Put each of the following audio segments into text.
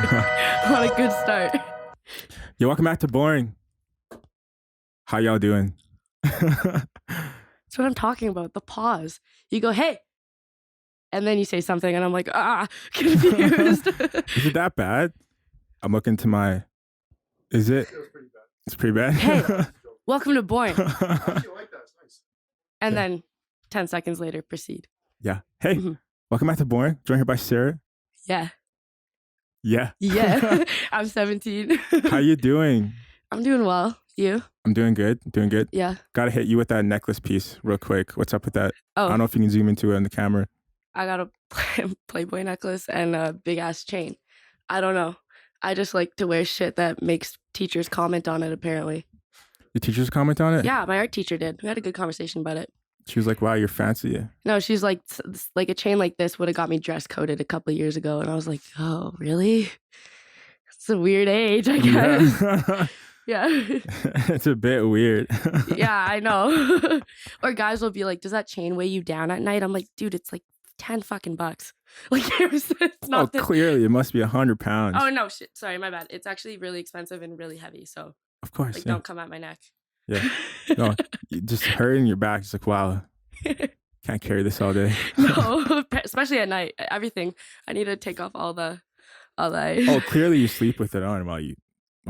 What a good start. Yo, welcome back to Boring. How y'all doing? That's what I'm talking about. The pause. You go, hey. And then you say something and I'm like, confused. Is it that bad? I'm looking to my... Is it? It's pretty bad. Hey, welcome to Boring. I actually like that. It's nice. And Yeah. then 10 seconds later, proceed. Yeah. Hey, Mhm. welcome back to Boring. Joined here by Sarah. Yeah. Yeah. Yeah. I'm 17. How you doing? I'm doing well. You? I'm doing good. Doing good. Yeah. Gotta hit you with that necklace piece real quick. What's up with that? Oh, I don't know if you can zoom into it on the camera. I got a Playboy necklace and a big ass chain. I don't know. I just like to wear shit that makes teachers comment on it, apparently. Your teachers comment on it? Yeah, my art teacher did. We had a good conversation about it. She was like, wow, you're fancy. No, she's like a chain like this would have got me dress coded a couple of years ago. And I was like, oh, really? It's a weird age, I guess. Yeah. Yeah. It's a bit weird. Yeah, I know. Or guys will be like, does that chain weigh you down at night? I'm like, dude, it's like 10 fucking bucks. Like, it's Oh, not that. clearly it must be 100 pounds. Oh, no, shit. Sorry, my bad. It's actually really expensive and really heavy. So, Of course. like, yeah. don't come at my neck. Yeah. No, you just hurting your back. It's like, wow, can't carry this all day. No, especially at night. Everything. I need to take off all the. Oh, clearly you sleep with it on while you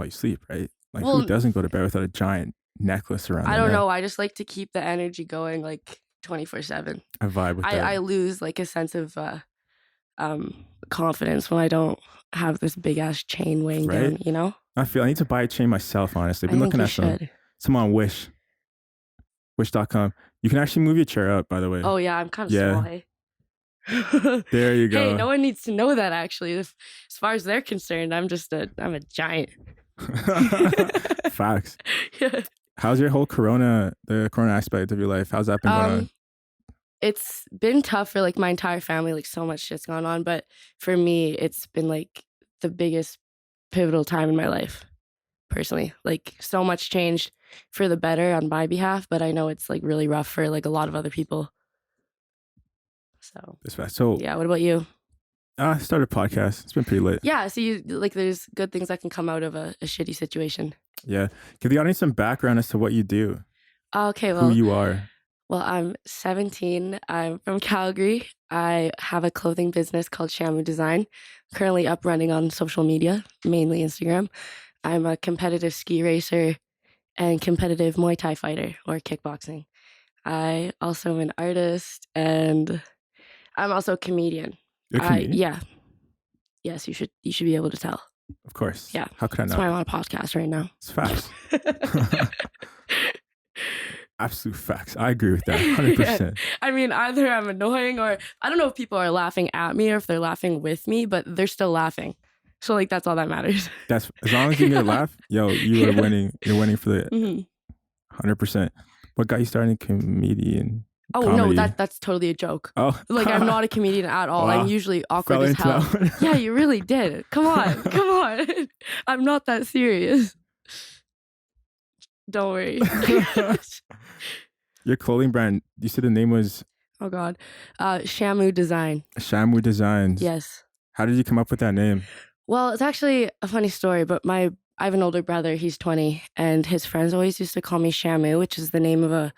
sleep, right? Like, Well, who doesn't go to bed without a giant necklace around I their don't neck? know. I just like to keep the energy going like 24/7. I vibe with that. I lose like a sense of confidence when I don't have this big ass chain weighing down, Right? you know? I need to buy a chain myself, honestly. I've been I think looking you at should. some on Wish.com. You can actually move your chair up, by the way. Oh yeah, I'm kind of Yeah. small, hey. There you go. Hey, no one needs to know that actually. As far as they're concerned, I'm a giant. Facts. Yeah. How's your whole the corona aspect of your life? How's that been going on? It's been tough for like my entire family, like so much shit's gone on, but for me, it's been like the biggest pivotal time in my life, personally. Like so much changed for the better on my behalf, but I know it's like really rough for like a lot of other people. So This fast. So, yeah, what about you? I started a podcast. It's been pretty lit. Yeah, so you like there's good things that can come out of a shitty situation. Yeah. Give the audience some background as to what you do, Okay, who well, you are. I'm 17. I'm from Calgary. I have a clothing business called Shamu Design, currently up running on social media, mainly Instagram. I'm a competitive ski racer and competitive Muay Thai fighter or kickboxing. I also am an artist and I'm also a comedian. You're a comedian? Yeah. Yes, you should be able to tell. Of course. Yeah. How could I That's why not? I'm on a podcast right now. It's facts. Absolute facts. I agree with that. 100%. I mean, either I'm annoying or I don't know if people are laughing at me or if they're laughing with me, but they're still laughing. So like that's all that matters. That's as long as you get a laugh, yo, you are Yeah. winning. You're winning for the Mhm. 100%. What got you started comedian? Oh Comedy. no, that's totally a joke. Oh, Like I'm not a comedian at all. Wow. I'm usually awkward Fell as into hell. that one. Yeah, you really did. Come on, come on. I'm not that serious. Don't worry. Your clothing brand, you said the name was Oh God, Shamu Design. Shamu Designs. Yes. How did you come up with that name? Well, it's actually a funny story, but I have an older brother. He's 20, and his friends always used to call me Shamu, which is the name of a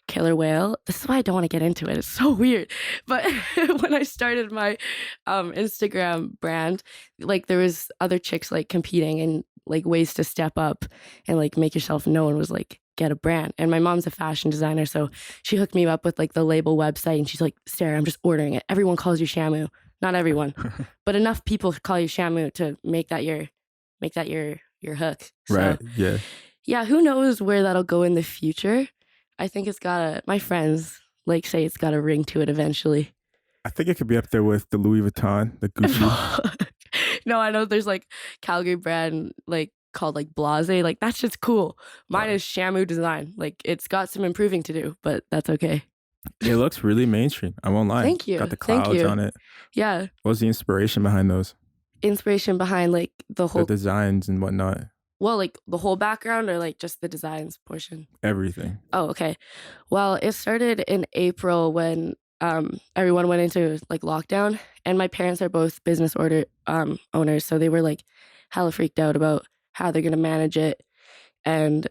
killer whale. This is why I don't want to get into it. It's so weird. But when I started my Instagram brand, like there was other chicks like competing and like ways to step up and like make yourself known was like get a brand. And my mom's a fashion designer, so she hooked me up with like the label website, and she's like, Sarah, I'm just ordering it. Everyone calls you Shamu. Not everyone, but enough people call you Shamu to make that your hook. So, Right. Yeah. yeah, who knows where that'll go in the future? I think my friends like say it's got a ring to it eventually. I think it could be up there with the Louis Vuitton, the Gucci. No, I know there's like Calgary brand like called like Blase. Like that's just cool. Mine is Shamu Design. Like it's got some improving to do, but that's okay. It looks really mainstream. I won't lie. Thank you. Got the Thank clouds you. on it. Yeah. What was the inspiration behind those? Inspiration behind like the The whole designs and whatnot. well, like the whole background or like just the designs portion? Everything. Oh, okay. Well, it started in April when everyone went into like lockdown, and my parents are both business owners, so they were like hella freaked out about how they're gonna manage it. And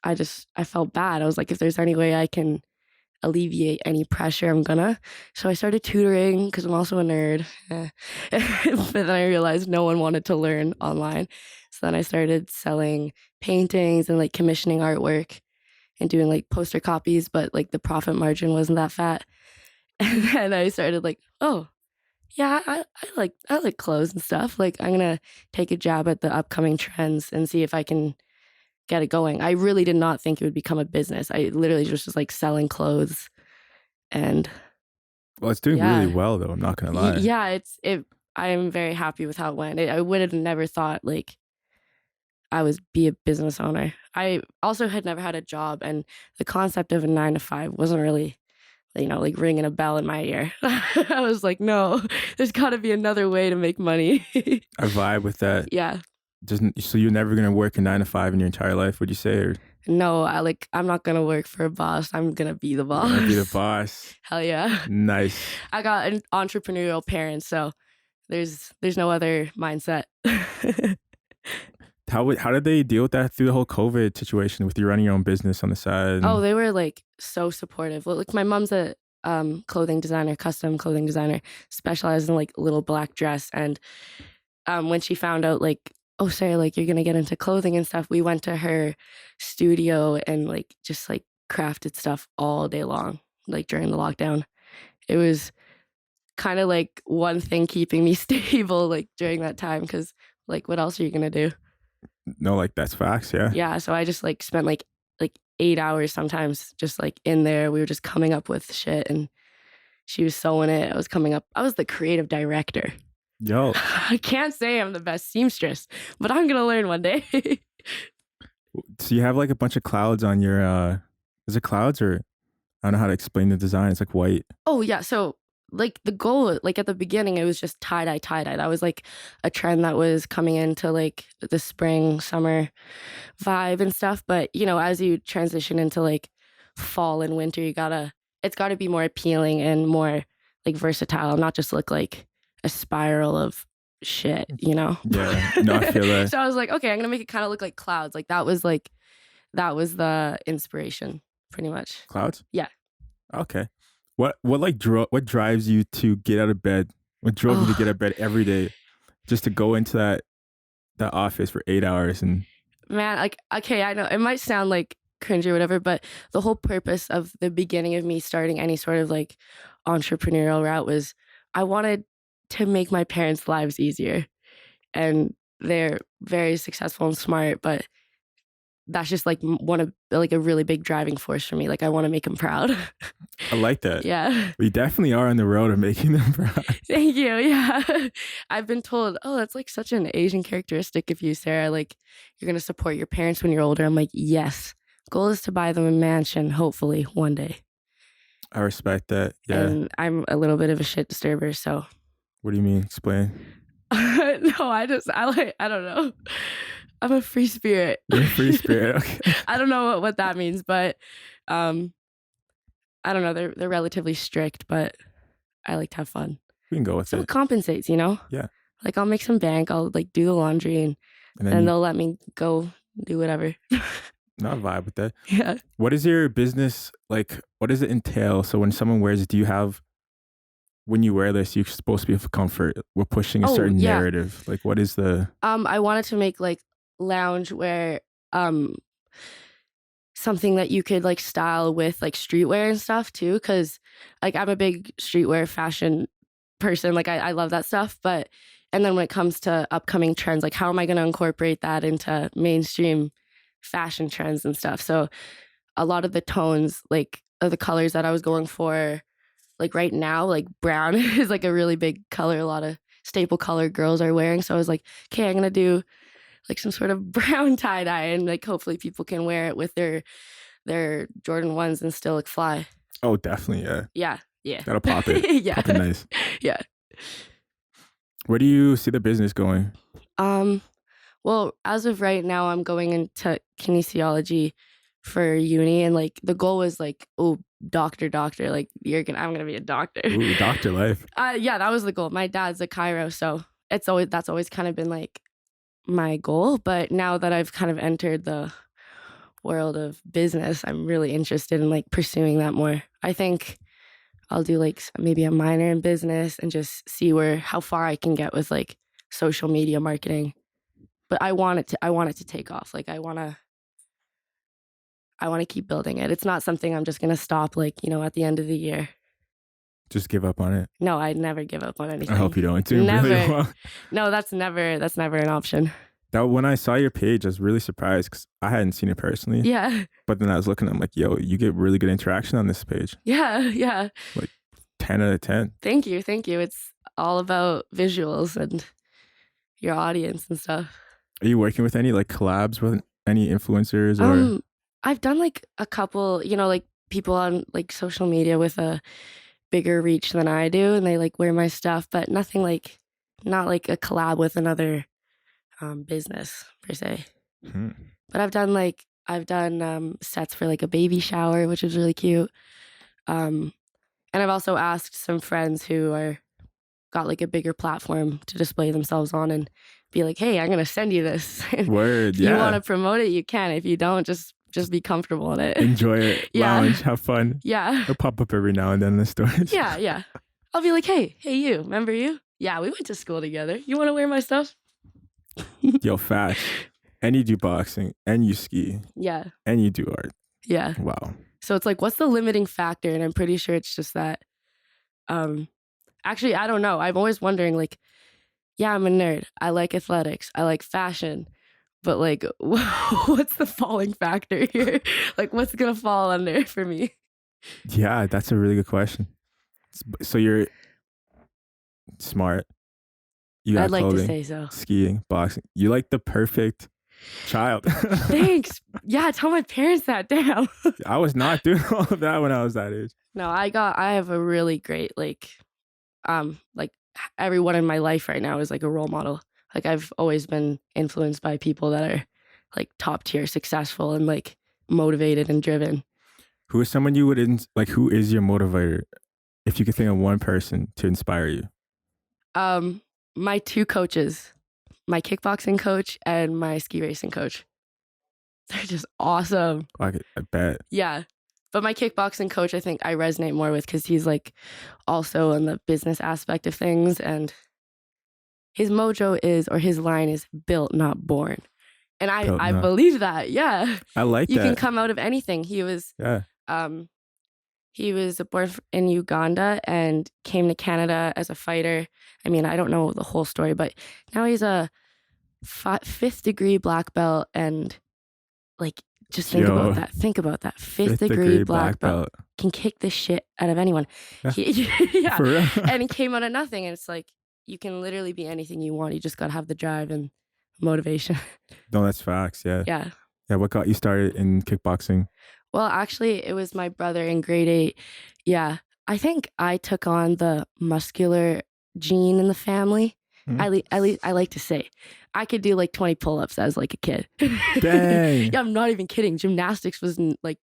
I felt bad. I was like, if there's any way I can alleviate any pressure, I'm gonna. So I started tutoring because I'm also a nerd. But then I realized no one wanted to learn online. So then I started selling paintings and like commissioning artwork and doing like poster copies, but like the profit margin wasn't that fat. And then I started like, oh, yeah, I like clothes and stuff. Like I'm gonna take a jab at the upcoming trends and see if I can get it going. I really did not think it would become a business. I literally just was like selling clothes, and Well, it's doing really yeah, well though. I'm not gonna lie. yeah, it. I am very happy with how it went. I would have never thought like I was be a business owner. I also had never had a job, and the concept of a 9 to 5 wasn't really, like ringing a bell in my ear. I was like, no, there's got to be another way to make money. I vibe with that. Yeah. So you're never gonna work a 9 to 5 in your entire life, would you say? Or No, I'm not gonna work for a boss. I'm gonna be the boss. you're gonna be the boss? Hell yeah. Nice. I got an entrepreneurial parent, so there's no other mindset. How did they deal with that through the whole COVID situation with you running your own business on the side? Oh, they were like so supportive. Well, like my mom's a clothing designer, custom clothing designer, specialized in like little black dress. And when she found out like, oh Sarah, like you're gonna get into clothing and stuff, we went to her studio and like just like crafted stuff all day long, like during the lockdown. It was kind of like one thing keeping me stable like during that time, because like what else are you gonna do? No, like that's facts. Yeah. Yeah, so I just like spent like 8 hours sometimes just like in there. We were just coming up with shit, and she was sewing it. I was the creative director. Yo. I can't say I'm the best seamstress, but I'm gonna learn one day. So you have like a bunch of clouds on your. Is it clouds or I don't know how to explain the design. It's like white. Oh yeah, so like the goal, like at the beginning, it was just tie dye, tie dye. That was like a trend that was coming into like the spring, summer vibe and stuff. But as you transition into like fall and winter, it's gotta be more appealing and more like versatile, not just look like a spiral of shit. Yeah. No, I feel that. So I was like, okay, I'm gonna make it kind of look like clouds. That was the inspiration, pretty much. Clouds? Yeah. Okay. What drives you to get out of bed? What drove you to get out of bed every day just to go into that office for 8 hours and Man, like, okay, I know it might sound like cringe or whatever, but the whole purpose of the beginning of me starting any sort of like entrepreneurial route was I wanted to make my parents' lives easier. And they're very successful and smart, but that's just like one of like a really big driving force for me. Like I want to make them proud. I like that. Yeah. We definitely are on the road of making them proud. Thank you. Yeah. I've been told, oh, that's like such an Asian characteristic of you, Sarah. Like you're going to support your parents when you're older. I'm like, yes. Goal is to buy them a mansion, hopefully one day. I respect that. Yeah. And I'm a little bit of a shit disturber, so. What do you mean? Explain. No, I don't know. I'm a free spirit. You're a free spirit. Okay. I don't know what that means, but I don't know. They're relatively strict, but I like to have fun. We can go with So it. it compensates, Yeah. Like I'll make some bank. I'll like do the laundry, and then they'll let me go do whatever. Not vibe with that. Yeah. What is your business like? What does it entail? So when someone wears it, do you have? When you wear this, you're supposed to be for comfort. We're pushing a certain narrative. Like, what is the? I wanted to make like lounge wear, something that you could like style with like streetwear and stuff too, because like I'm a big streetwear fashion person. Like I love that stuff, and then when it comes to upcoming trends, like how am I going to incorporate that into mainstream fashion trends and stuff? So a lot of the tones, like of the colors that I was going for, like right now, like brown is like a really big color. A lot of staple color girls are wearing. So I was like, okay, I'm going to do like some sort of brown tie dye, and like hopefully people can wear it with their Jordan 1s and still look fly. Oh, definitely. Yeah. Yeah. Yeah. That'll pop it. Yeah. Pop it nice. Yeah. Where do you see the business going? Well, as of right now, I'm going into kinesiology for uni, and like the goal was like, oh, doctor, like I'm gonna be a doctor. Ooh, doctor life. Yeah, that was the goal. My dad's a chiro, so that's always kind of been like my goal. But now that I've kind of entered the world of business, I'm really interested in like pursuing that more. I think I'll do like maybe a minor in business and just see how far I can get with like social media marketing. But I want it to take off. Like I want to keep building it. It's not something I'm just going to stop like, at the end of the year. Just give up on it. No, I'd never give up on anything. I hope you don't do never. really well. No, that's never an option. That when I saw your page, I was really surprised because I hadn't seen it personally. Yeah. But then I was looking, I'm like, yo, you get really good interaction on this page. Yeah. Like 10 out of 10. Thank you. It's all about visuals and your audience and stuff. Are you working with any like collabs with any influencers or? I've done like a couple, like people on like social media with a bigger reach than I do, and they like wear my stuff, but nothing like, not like a collab with another business per se. But I've done sets for like a baby shower, which is really cute. And I've also asked some friends who got like a bigger platform to display themselves on and be like, hey, I'm gonna send you this. Word, If you want to promote it, you can. If you don't, just be comfortable in it. Enjoy it. Yeah. Lounge, have fun. Yeah. It'll pop up every now and then in the stories. Yeah. I'll be like, hey, you, remember you? Yeah, we went to school together. You want to wear my stuff? Yo, fast. And you do boxing, and you ski. Yeah. And you do art. Yeah. Wow. So it's like, what's the limiting factor? And I'm pretty sure it's just that. Actually, I don't know. I'm always wondering, like, yeah, I'm a nerd. I like athletics. I like fashion. But like, what's the falling factor here? Like, what's gonna fall under for me? Yeah, that's a really good question. So you're smart. You got I'd like clothing, to say so. skiing, boxing. You like the perfect child. Thanks. Yeah, tell my parents that. Damn. I was not doing all of that when I was that age. No, I have a really great like everyone in my life right now is like a role model. Like I've always been influenced by people that are like top tier successful and like motivated and driven. Who is someone you would who is your motivator? If you could think of one person to inspire you. My two coaches, my kickboxing coach and my ski racing coach. They're just awesome. I bet. Yeah. But my kickboxing coach, I think I resonate more with because he's like also in the business aspect of things, and his mojo his line is built, not born. And I believe that. Yeah. I like that. You can come out of anything. He was born in Uganda and came to Canada as a fighter. I mean, I don't know the whole story, but now he's a 5th degree black belt, and like, just think about that. Think about that. 5th degree black belt can kick the shit out of anyone. Yeah. For real. And he came out of nothing, and it's like, you can literally be anything you want. You just got to have the drive and motivation. No, that's facts. Yeah. Yeah. Yeah. What got you started in kickboxing? Well, actually, it was my brother in grade 8. Yeah. I think I took on the muscular gene in the family. I like to say I could do like 20 pull-ups as like a kid. Dang. Yeah, I'm not even kidding. Gymnastics was like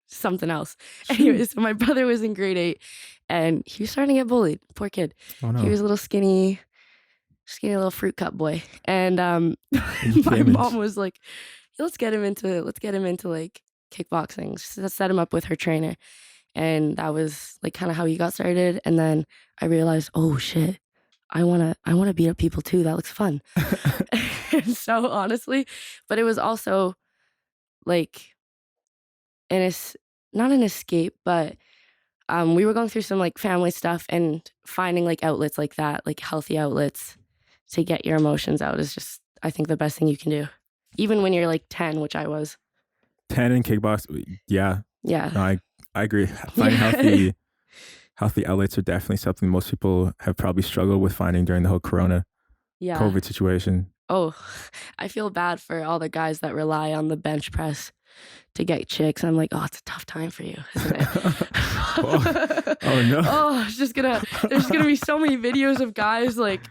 something else. Anyway, so my brother was in grade 8 and he was starting to get bullied. Poor kid. Oh, no. He was a little skinny little fruit cup boy. And my mom was like, let's get him into like kickboxing. Set him up with her trainer. And that was like kind of how he got started. And then I realized, oh shit, I wanna beat up people too. That looks fun. And so honestly, but it was also like not an escape, but we were going through some like family stuff, and finding like outlets like that, like healthy outlets to get your emotions out is just, I think, the best thing you can do. Even when you're like 10, which I was. 10 in kickboxing, yeah. Yeah. No, I agree. Finding healthy outlets are definitely something most people have probably struggled with finding during the whole COVID situation. Oh, I feel bad for all the guys that rely on the bench press to get chicks. I'm like, oh, it's a tough time for you, isn't it? Oh no. Oh, there's gonna be so many videos of guys like,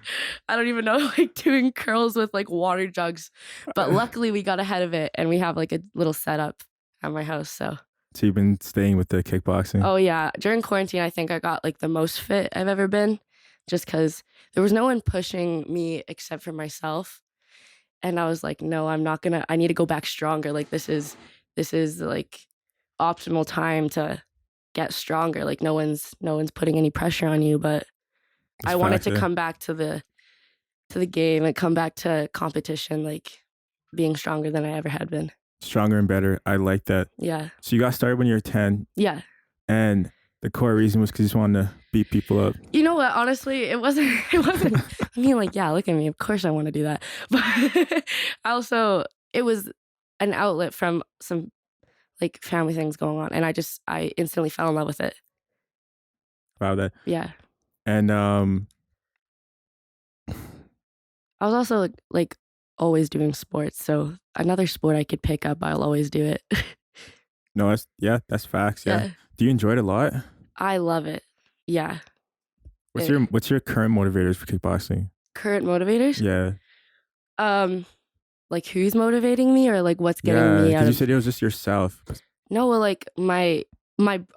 I don't even know, like doing curls with like water jugs. But luckily we got ahead of it, and we have like a little setup at my house. So you've been staying with the kickboxing. oh yeah, during quarantine, I think I got like the most fit I've ever been, just because there was no one pushing me except for myself. And I was like, no, I'm not gonna. I need to go back stronger. Like this is like optimal time to get stronger. Like no one's putting any pressure on you. But That's I wanted facts, to yeah. come back to the game and come back to competition, like being stronger than I ever had been. Stronger and better. I like that. Yeah, So you got started when you were 10, yeah. and the core reason was because you just wanted to beat people up. You know what? Honestly, it wasn't. It wasn't. I mean, like, yeah, look at me. Of course, I want to do that. But also, it was an outlet from some like family things going on, and I instantly fell in love with it. Wow, that. Yeah. And I was also like always doing sports, so another sport I could pick up, I'll always do it. no, that's facts. Yeah. Yeah. Do you enjoy it a lot? I love it. Yeah. What's your current motivators for kickboxing? Current motivators? Yeah. Like who's motivating me or like what's getting me out because you of said it was just yourself. No, well, like my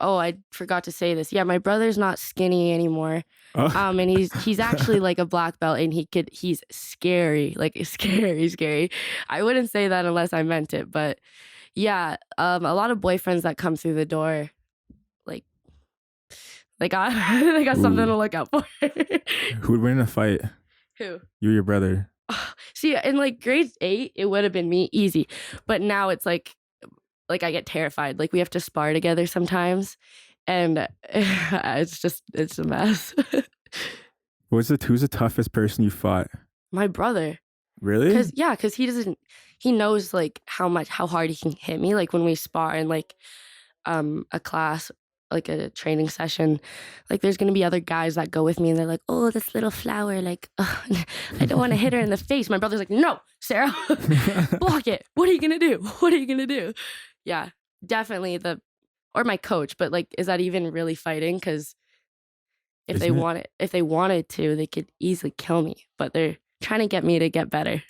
oh, I forgot to say this. Yeah, my brother's not skinny anymore. Oh. And he's actually like a black belt, and he's scary, like scary. I wouldn't say that unless I meant it, but yeah, a lot of boyfriends that come through the door, like they got they got something to look out for. Who would win in a fight? Who? You or your brother? See, in like grade 8, it would have been me easy, but now it's like I get terrified. Like we have to spar together sometimes, and it's a mess. Who's the toughest person you fought? My brother. Really? Because he knows like how hard he can hit me. Like when we spar in like a class, like a training session, like there's gonna be other guys that go with me, and they're like, oh, this little flower, like, I don't want to hit her in the face. My brother's like, no, Sarah, block it. What are you gonna do? What are you gonna do? Yeah, definitely or my coach, but like, is that even really fighting? Because if they wanted to, they could easily kill me, but they're trying to get me to get better.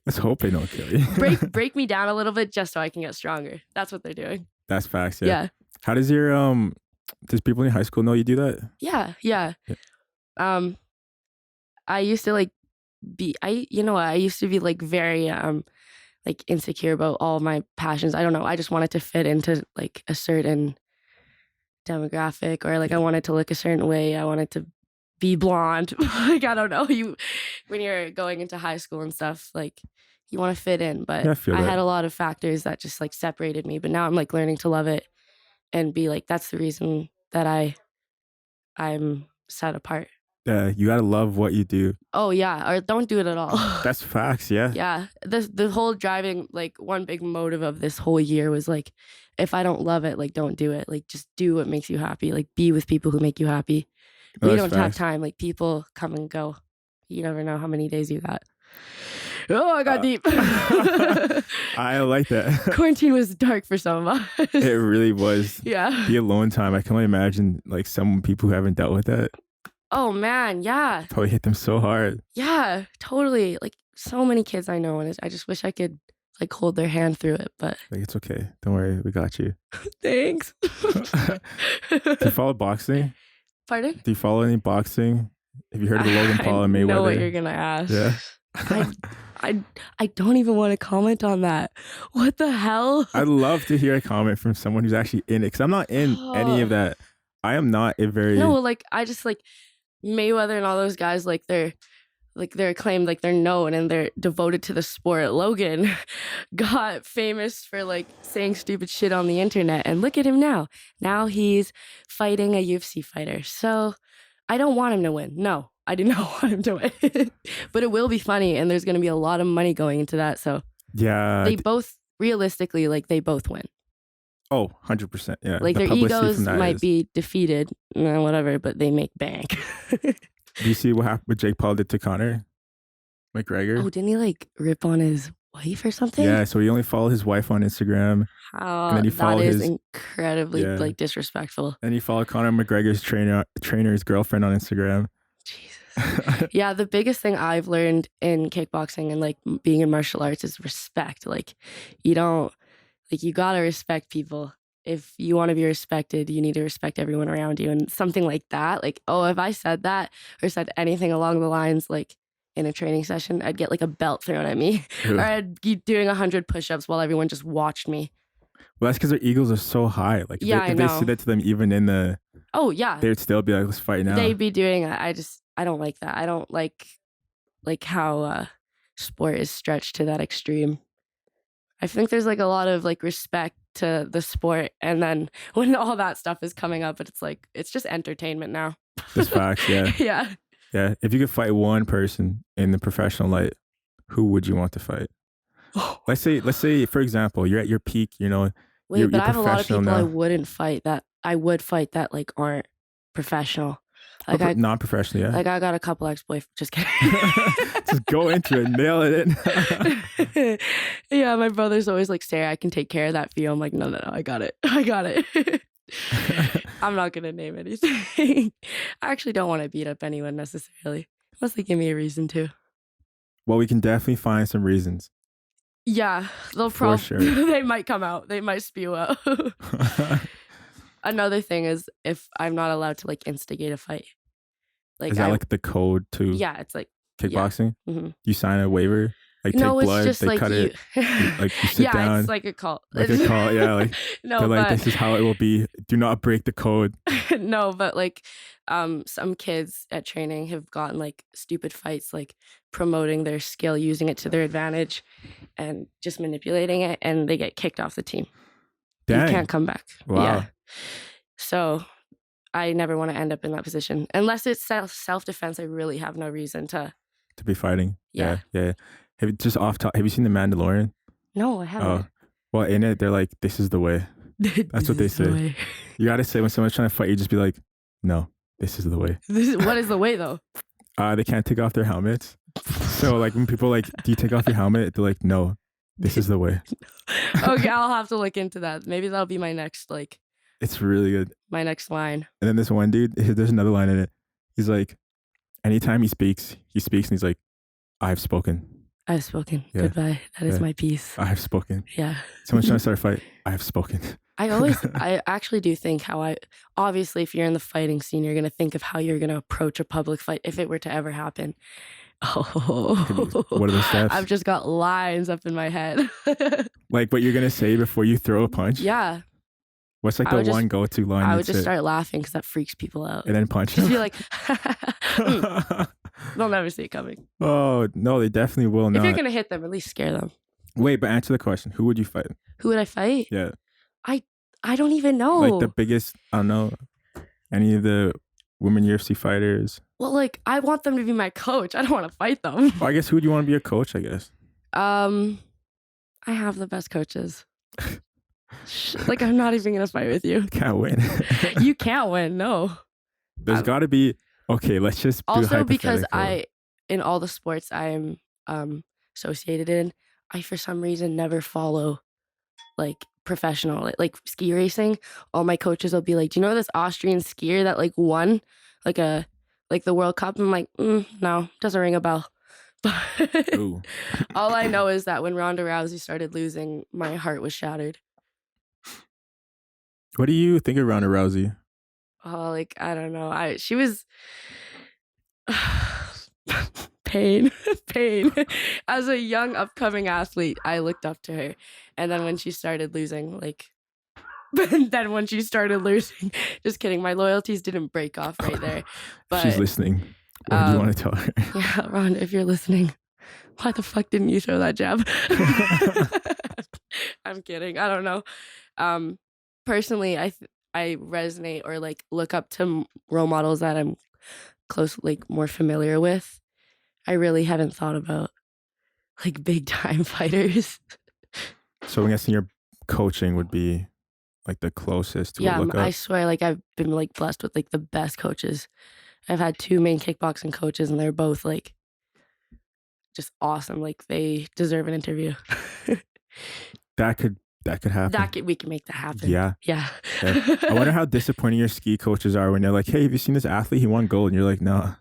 Let's hope they don't kill you. break me down a little bit just so I can get stronger. That's what they're doing. That's facts. Yeah. Yeah. How does does people in high school know you do that? Yeah. I used to like I used to be like very like insecure about all my passions. I don't know. I just wanted to fit into like a certain demographic, or like I wanted to look a certain way. I wanted to be blonde. Like I don't know. When you're going into high school and stuff, like you want to fit in, but Yeah, I had a lot of factors that just like separated me. But now I'm like learning to love it and be like, that's the reason that I'm set apart. Yeah, you gotta love what you do. Oh yeah, or don't do it at all. That's facts. Yeah. Yeah, the whole driving, like one big motive of this whole year was like, if I don't love it, like don't do it. Like just do what makes you happy. Like be with people who make you happy. We don't have time. Like people come and go. You never know how many days you got. Oh, I got deep. I like that. Quarantine was dark for some of us. It really was. Yeah. The alone time. I can only imagine like some people who haven't dealt with that. Oh man, yeah. Probably hit them so hard. Yeah, totally. Like so many kids I know, and I just wish I could like hold their hand through it, but like it's okay. Don't worry, we got you. Thanks. Do you follow boxing? Pardon? Do you follow any boxing? Have you heard of the Logan Paul and Mayweather? I know what you're gonna ask. Yeah. I don't even want to comment on that. What the hell? I'd love to hear a comment from someone who's actually in it, because I'm not in any of that. I am not a very like I just like Mayweather and all those guys, like they're acclaimed, like they're known and they're devoted to the sport. Logan got famous for like saying stupid shit on the internet, and look at him now. Now he's fighting a UFC fighter. So I don't want him to win. No, I do not want him to win. But it will be funny, and there's going to be a lot of money going into that. So yeah, they both realistically, like they both win. Oh, 100%. Yeah. Like their egos might be defeated, whatever, but they make bank. Do you see what happened with Jake Paul did to Conor McGregor? Oh, didn't he like rip on his wife or something? Yeah, so he only followed his wife on Instagram. And then he followed that is incredibly like disrespectful. And he followed Conor McGregor's trainer's girlfriend on Instagram. Jesus. Yeah, the biggest thing I've learned in kickboxing and like being in martial arts is respect. Like you don't Like, you gotta respect people. If you want to be respected, you need to respect everyone around you. And something like that, like, oh, if I said that or said anything along the lines, like in a training session, I'd get like a belt thrown at me or I'd be doing 100 push-ups while everyone just watched me. Well, that's because their egos are so high. Like, Yeah, I if they know. say that to them, even in the, Oh, yeah. they'd still be like, let's fight now. They'd be doing it. I don't like that. I don't like how sport is stretched to that extreme. I think there's like a lot of like respect to the sport, and then when all that stuff is coming up, it's like it's just entertainment now. That's facts, yeah. Yeah. Yeah. If you could fight one person in the professional light, who would you want to fight? Let's say, for example, you're at your peak, you know. Wait, you're but I have a lot of professional people now. I would fight that like aren't professional. Like Non-professional, yeah. Like I got a couple ex-boyfriends. Just kidding. Just go into it, nail it in. Yeah, my brother's always like, Sarah, I can take care of that for you. I'm like, no, I got it. I'm not gonna name anything. I actually don't want to beat up anyone necessarily, unless they give me a reason to. Well, we can definitely find some reasons. Yeah, they'll For sure. they might come out. They might spew out. Another thing is if I'm not allowed to like instigate a fight. Like, is that like the code to yeah, it's like kickboxing? Yeah. Mm-hmm. You sign a waiver, like no, take blood, it's just they like cut you. it, like you sit yeah, down. It's like a call. Like a call, yeah. Like no, they're like, but this is how it will be. Do not break the code. no, but like some kids at training have gotten like stupid fights, like promoting their skill, using it to their advantage, and just manipulating it, and they get kicked off the team. Dang. You can't come back. Wow. Yeah. So I never want to end up in that position. Unless it's self-defense, I really have no reason to be fighting. Yeah. Have you just off top? Have you seen The Mandalorian? No, I haven't. Oh, well, in it, they're like, this is the way. That's what they say. You got to say when someone's trying to fight you, just be like, no, this is the way. What is the way though? They can't take off their helmets. So like when people like, do you take off your helmet? They're like, no, this is the way. Okay, I'll have to look into that. Maybe that'll be my next It's really good. My next line. And then this one dude, there's another line in it. He's like, anytime he speaks and he's like, I've spoken. I've spoken. Yeah. Goodbye. That is my peace. I've spoken. Yeah. Someone's trying to start a fight. I've spoken. I actually do think obviously if you're in the fighting scene, you're going to think of how you're going to approach a public fight if it were to ever happen. Oh, what are the steps? I've just got lines up in my head. Like what you're going to say before you throw a punch? Yeah. What's like the one go-to line? I would just start laughing because that freaks people out. And then punch Just them? be like, they'll never see it coming. Oh, no, they definitely will not. If you're going to hit them, at least scare them. Wait, but answer the question. Who would you fight? Who would I fight? Yeah. I don't even know. Like the biggest, I don't know, any of the women UFC fighters. Well, like, I want them to be my coach. I don't want to fight them. Well, I guess who would you want to be a coach, I guess? I have the best coaches. Like, I'm not even going to fight with you. Can't win. You can't win, no. There's got to be, okay, let's just do also because hypothetical. in all the sports I am associated in, I for some reason never follow like professional, like ski racing. All my coaches will be like, do you know this Austrian skier that like won like the World Cup? I'm like, no, doesn't ring a bell. But Ooh. all I know is that when Ronda Rousey started losing, my heart was shattered. What do you think of Ronda Rousey? Oh, like, I don't know. She was pain. As a young upcoming athlete, I looked up to her. And then when she started losing, just kidding. My loyalties didn't break off right there. But she's listening. What do you want to tell her? Yeah, Ronda, if you're listening, why the fuck didn't you throw that jab? I'm kidding. I don't know. Personally, I resonate or like look up to role models that I'm more familiar with. I really haven't thought about like big time fighters. So I'm guessing your coaching would be like the closest to look up. I swear, like I've been like blessed with like the best coaches. I've had 2 main kickboxing coaches, and they're both like just awesome. Like they deserve an interview. That could happen. We can make that happen. Yeah. Yeah. I wonder how disappointing your ski coaches are when they're like, hey, have you seen this athlete? He won gold. And you're like, no.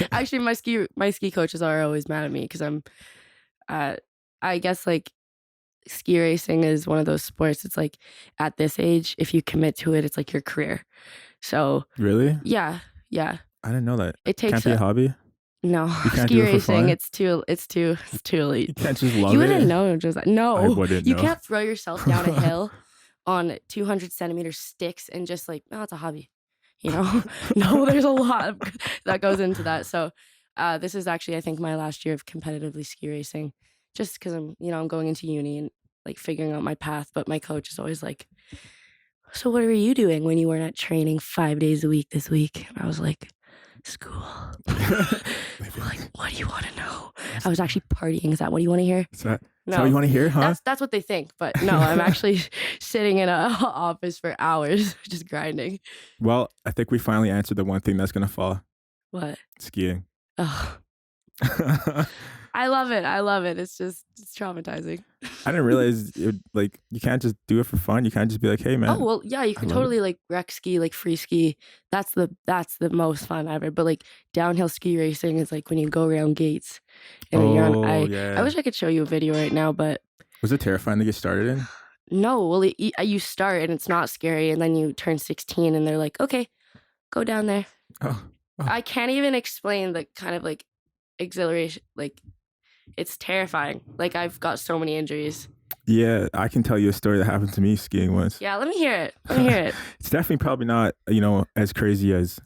Actually, my ski coaches are always mad at me because I'm, I guess like ski racing is one of those sports. It's like at this age, if you commit to it, it's like your career. So Really? yeah. I didn't know that. It takes Can't be a hobby. no You can't ski do it for racing. fun? It's too elite. You can't just love You it. wouldn't know, just no. I wouldn't You know. can't throw yourself down a hill on 200 centimeter sticks and just like, no, it's a hobby. You know, no, there's a lot that goes into that. So this is actually, I think, my last year of competitively ski racing, just because I'm going into uni and like figuring out my path. But my coach is always like, so what were you doing when you weren't at training 5 days a week this week? And I was like, school. Like, what do you want to know? I was actually partying. Is that what you want to hear? Is that what you want to hear, huh? That's what they think. But no, I'm actually sitting in an office for hours just grinding. Well, I think we finally answered the one thing that's gonna fall. What? Skiing. Oh, I love it. It's traumatizing. I didn't realize like you can't just do it for fun. You can't just be like, hey man. Oh well, yeah, you can totally like rec ski, like free ski. That's the most fun ever. But like downhill ski racing is like when you go around gates. And you're on, yeah. I wish I could show you a video right now, but was it terrifying to get started in? no. Well, you start and it's not scary, and then you turn 16, and they're like, okay, go down there. Oh. I can't even explain the kind of like exhilaration. Like it's terrifying. Like I've got so many injuries. Yeah, I can tell you a story that happened to me skiing once. Yeah, let me hear it. It's definitely probably not, as crazy as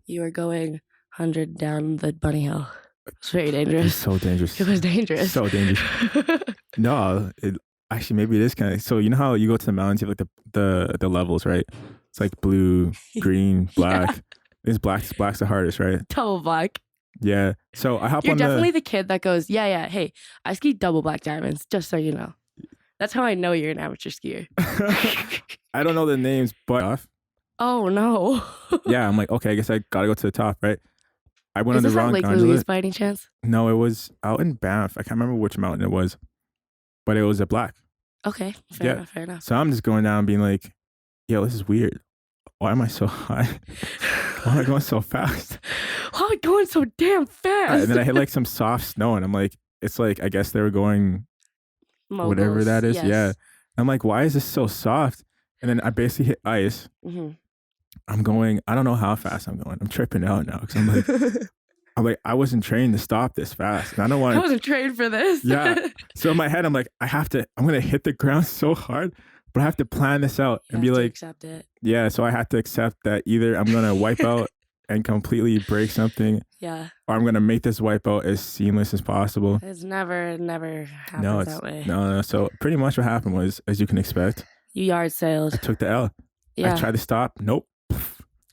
You were going 100 down the bunny hill. It's very dangerous. It's so dangerous. It was dangerous. So dangerous. No, actually maybe it is kind of. So you know how you go to the mountains, you have like the levels, right? It's like blue, green, black. Yeah. It's black's the hardest, right? Double black. Yeah. So I hop You're on definitely the kid that goes, yeah. Hey, I ski double black diamonds, just so you know. That's how I know you're an amateur skier. I don't know the names, but Oh no. yeah, I'm like, okay, I guess I gotta go to the top, right? I went Is on the this wrong at Lake gondola. Louise by any chance? No, it was out in Banff. I can't remember which mountain it was, but it was a black. Okay, fair enough. So I'm just going down being like, yo, this is weird. Why am I so high? Why am I going so fast? Why am I going so damn fast? And then I hit like some soft snow and I'm like, it's like, I guess they were going whatever that is. Yes. Yeah. I'm like, why is this so soft? And then I basically hit ice. Mm-hmm. I'm going, I don't know how fast I'm going. I'm tripping out now because I'm like, I wasn't trained to stop this fast. And I don't want I wasn't trained for this. Yeah. So in my head, I'm like, I'm going to hit the ground so hard, but I have to plan this out and be like, accept it. yeah. So I had to accept that either I'm going to wipe out and completely break something, Yeah. or I'm going to make this wipeout as seamless as possible. It never happens that way. No. So pretty much what happened was, as you can expect, You yard sailed. I took the L. Yeah. I tried to stop. Nope.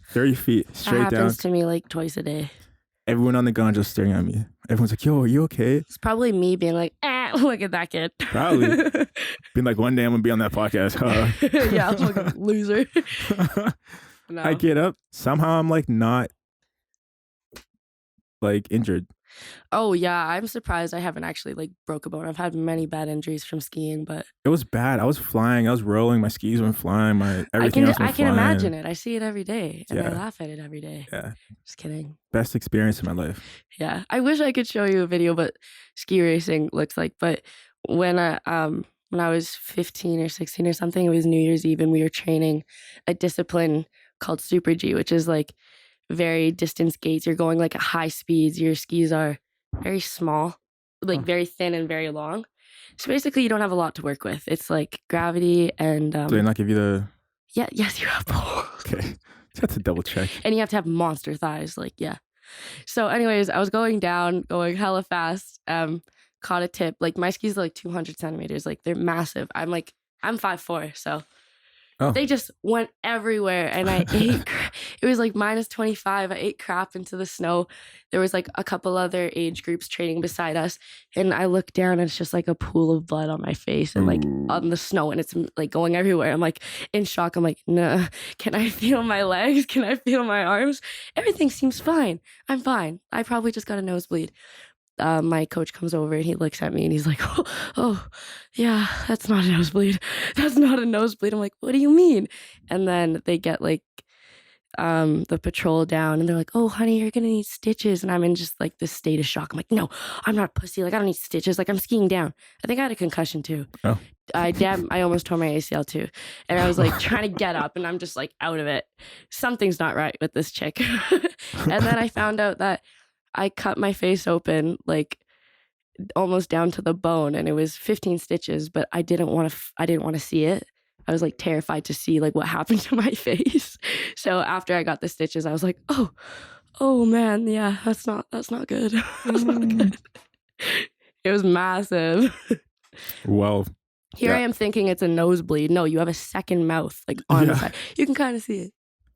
30 feet straight that down. happens to me like twice a day. Everyone on the gondola staring at me. Everyone's like, yo, are you okay? It's probably me being like, look at that kid. Probably. Being like, one day I'm going to be on that podcast. Huh? Yeah, I'm like a loser. No. I get up. Somehow I'm like not like injured. Oh yeah, I'm surprised I haven't actually like broke a bone. I've had many bad injuries from skiing, but It was bad. I was flying. I was rolling. My skis went flying. My everything else went I can flying. imagine it. I see it every day, and I Yeah. laugh at it every day. Yeah. Just kidding. Best experience in my life. Yeah, I wish I could show you a video, but ski racing looks like. But when I was 15 or 16 or something, it was New Year's Eve, and we were training a discipline called Super G, which is like very distance gates. You're going like at high speeds. Your skis are very small, like very thin and very long. So basically, you don't have a lot to work with. It's like gravity and Do they not give you the? yes, you have pole. Okay, just have to double check. And you have to have monster thighs, like yeah. So, anyways, I was going down, going hella fast. Caught a tip. Like my skis are like 200 centimeters. Like they're massive. I'm 5'4", so they just went everywhere. And I ate. It was like -25. I ate crap into the snow. There was like a couple other age groups training beside us, and I look down and it's just like a pool of blood on my face and like on the snow, and it's like going everywhere. I'm like in shock. I'm like, nah. Can I feel my legs? Can I feel my arms? Everything seems fine. I'm fine. I probably just got a nosebleed. My coach comes over and he looks at me and he's like, oh, yeah, that's not a nosebleed. That's not a nosebleed. I'm like, what do you mean? And then they get like the patrol down, and they're like, "Oh, honey, you're gonna need stitches," and I'm in just like this state of shock. I'm like, "No, I'm not a pussy. Like, I don't need stitches. Like, I'm skiing down." I think I had a concussion too. Oh. I almost tore my ACL too, and I was like trying to get up, and I'm just like out of it. Something's not right with this chick. And then I found out that I cut my face open like almost down to the bone, and it was 15 stitches, but I didn't want to see it. I was like terrified to see like what happened to my face. So after I got the stitches, I was like, oh man, yeah, that's not good. That's not good. It was massive. Well, Here I am thinking it's a nosebleed. No, you have a second mouth like on the side. You can kind of see it.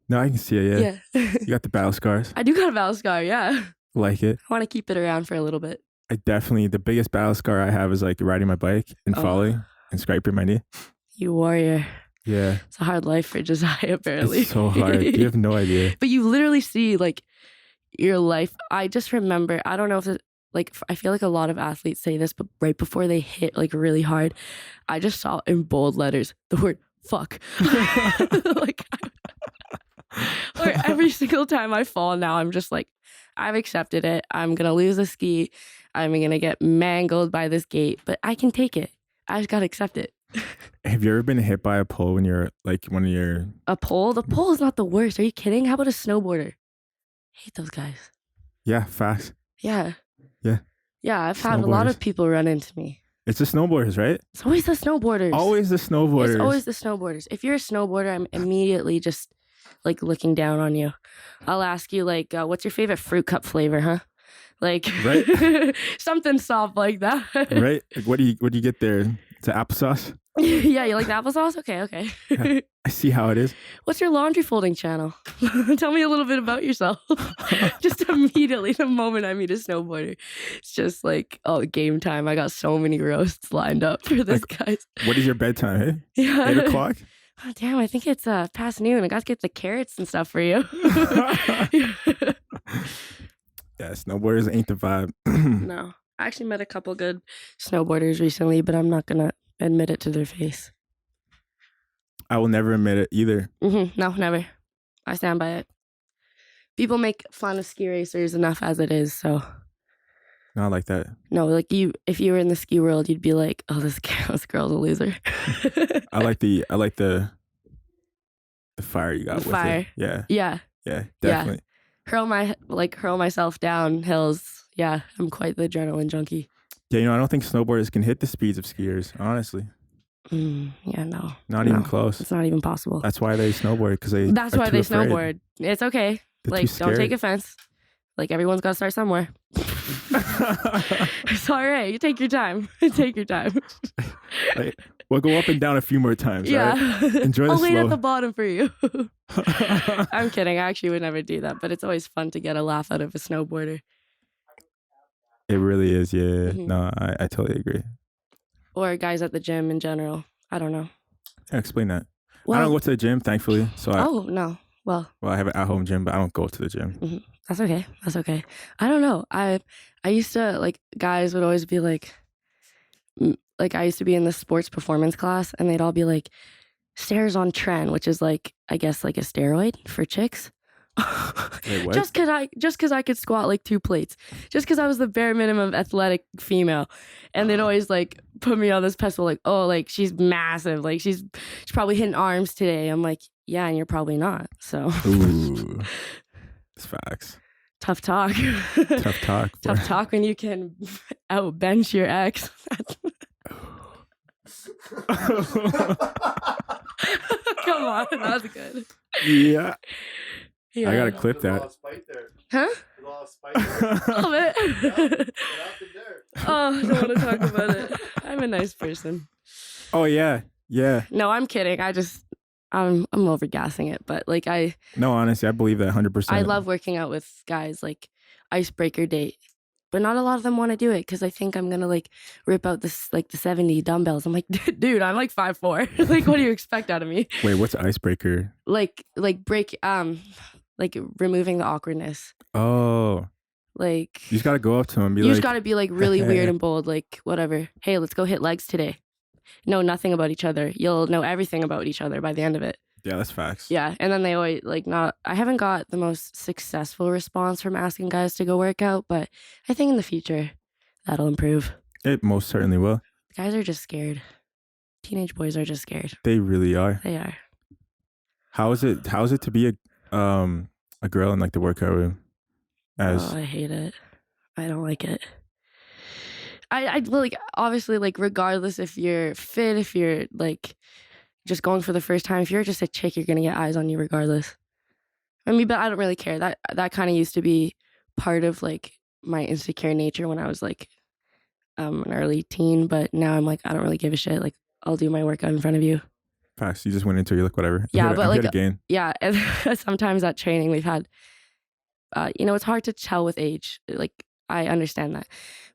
No, I can see it. Yeah. You got the battle scars. I do got a battle scar. Yeah. Like it. I want to keep it around for a little bit. The biggest battle scar I have is like riding my bike and falling and scraping my knee. You warrior. Yeah. It's a hard life for Josiah, apparently. It's so hard. You have no idea. But you literally see like your life. I just remember, I don't know if it, like, I feel like a lot of athletes say this, but right before they hit like really hard, I just saw in bold letters the word fuck. Like, or every single time I fall now, I'm just like, I've accepted it. I'm going to lose a ski. I'm going to get mangled by this gate, but I can take it. I just got to accept it. Have you ever been hit by a pole when you're like one of your... A pole? The pole is not the worst. Are you kidding? How about a snowboarder? I hate those guys. Yeah, facts. Yeah. Yeah. Yeah, I've had a lot of people run into me. It's the snowboarders, right? It's always the snowboarders. Always the snowboarders. It's always the snowboarders. If you're a snowboarder, I'm immediately just like looking down on you. I'll ask you like, what's your favorite fruit cup flavor, huh? Like, right? Something soft like that. Right? Like, what do you get there? It's applesauce? Yeah, you like the applesauce? Okay. Yeah, I see how it is. What's your laundry folding channel? Tell me a little bit about yourself. Just immediately, the moment I meet a snowboarder, it's just like, oh, game time. I got so many roasts lined up for this, guys. What is your bedtime, eh? Yeah. 8 o'clock? Oh, damn, I think it's past noon. I got to get the carrots and stuff for you. Yeah, snowboarders ain't the vibe. No. I actually met a couple good snowboarders recently, but I'm not going to admit it to their face. I will never admit it either. No, never. I stand by it. People make fun of ski racers enough as it is, so... Not like that. No, like if you were in the ski world, you'd be like, oh, this girl's a loser. I like the fire you got The with fire. it. Yeah. Yeah. Yeah, definitely. Hurl myself down hills. Yeah, I'm quite the adrenaline junkie. Yeah, I don't think snowboarders can hit the speeds of skiers, honestly. Yeah, no. Not even close. It's not even possible. That's why they snowboard, because That's why they afraid. snowboard. It's okay. They're like, too don't take scared. offense. Like, everyone's got to start somewhere. It's all right. You take your time. Take your time. Like, we'll go up and down a few more times. Yeah. Right? Enjoy the I'll wait slow. at the bottom for you. I'm kidding. I actually would never do that, but it's always fun to get a laugh out of a snowboarder. It really is, yeah. Mhm. No, I totally agree. Or guys at the gym in general. I don't know. Yeah, explain that. Well, I don't go to the gym, thankfully. So no. Well, I have an at-home gym, but I don't go to the gym. That's okay. That's okay. I don't know. I used to, like, guys would always be like I used to be in the sports performance class, and they'd all be like, stairs on trend, which is like, I guess, like a steroid for chicks. Wait, what? Just cause I could squat like 2 plates, just cause I was the bare minimum athletic female, and they'd always like put me on this pedestal, like, oh, like she's massive, like she's probably hitting arms today. I'm like, yeah, and you're probably not. So, Ooh, it's facts. tough talk. Tough talk. Tough talk when you can outbench your ex. Come on, that was good. Yeah. Yeah. I gotta clip There's a lot that. of spite there. Huh? There's a lot of spite there. Love it. What happened there? Oh, I don't want to talk about it. I'm a nice person. Oh yeah, yeah. No, I'm kidding. I'm overgassing it, but like No, honestly, I believe that 100%. I love working out with guys, like icebreaker date. But not a lot of them want to do it because I think I'm gonna like rip out this like the 70 dumbbells. I'm like, dude, I'm like 5'4". Like, what do you expect out of me? Wait, what's icebreaker? Like break like removing the awkwardness. Oh, Like, you just gotta go up to him and be you like, just gotta be like really weird and bold, like whatever. Hey, let's go hit legs today. Know nothing about each other. You'll know everything about each other by the end of it. Yeah, that's facts. Yeah, and then they always like not. I haven't got the most successful response from asking guys to go work out, but I think in the future that'll improve. It most certainly will. Guys are just scared. Teenage boys are just scared. They really are. They are. How is it to be a girl in like the workout room? Oh, I hate it. I don't like it. I like obviously like regardless if you're fit, if you're like just going for the first time, if you're just a chick, you're gonna get eyes on you regardless. I mean, but I don't really care. That kind of used to be part of like my insecure nature when I was like an early teen, but now I'm like I don't really give a shit. Like I'll do my workout in front of you. Facts. You just went into it, you're like whatever. Yeah, I'm but here like to gain. yeah, and sometimes at training we've had it's hard to tell with age. Like I understand that.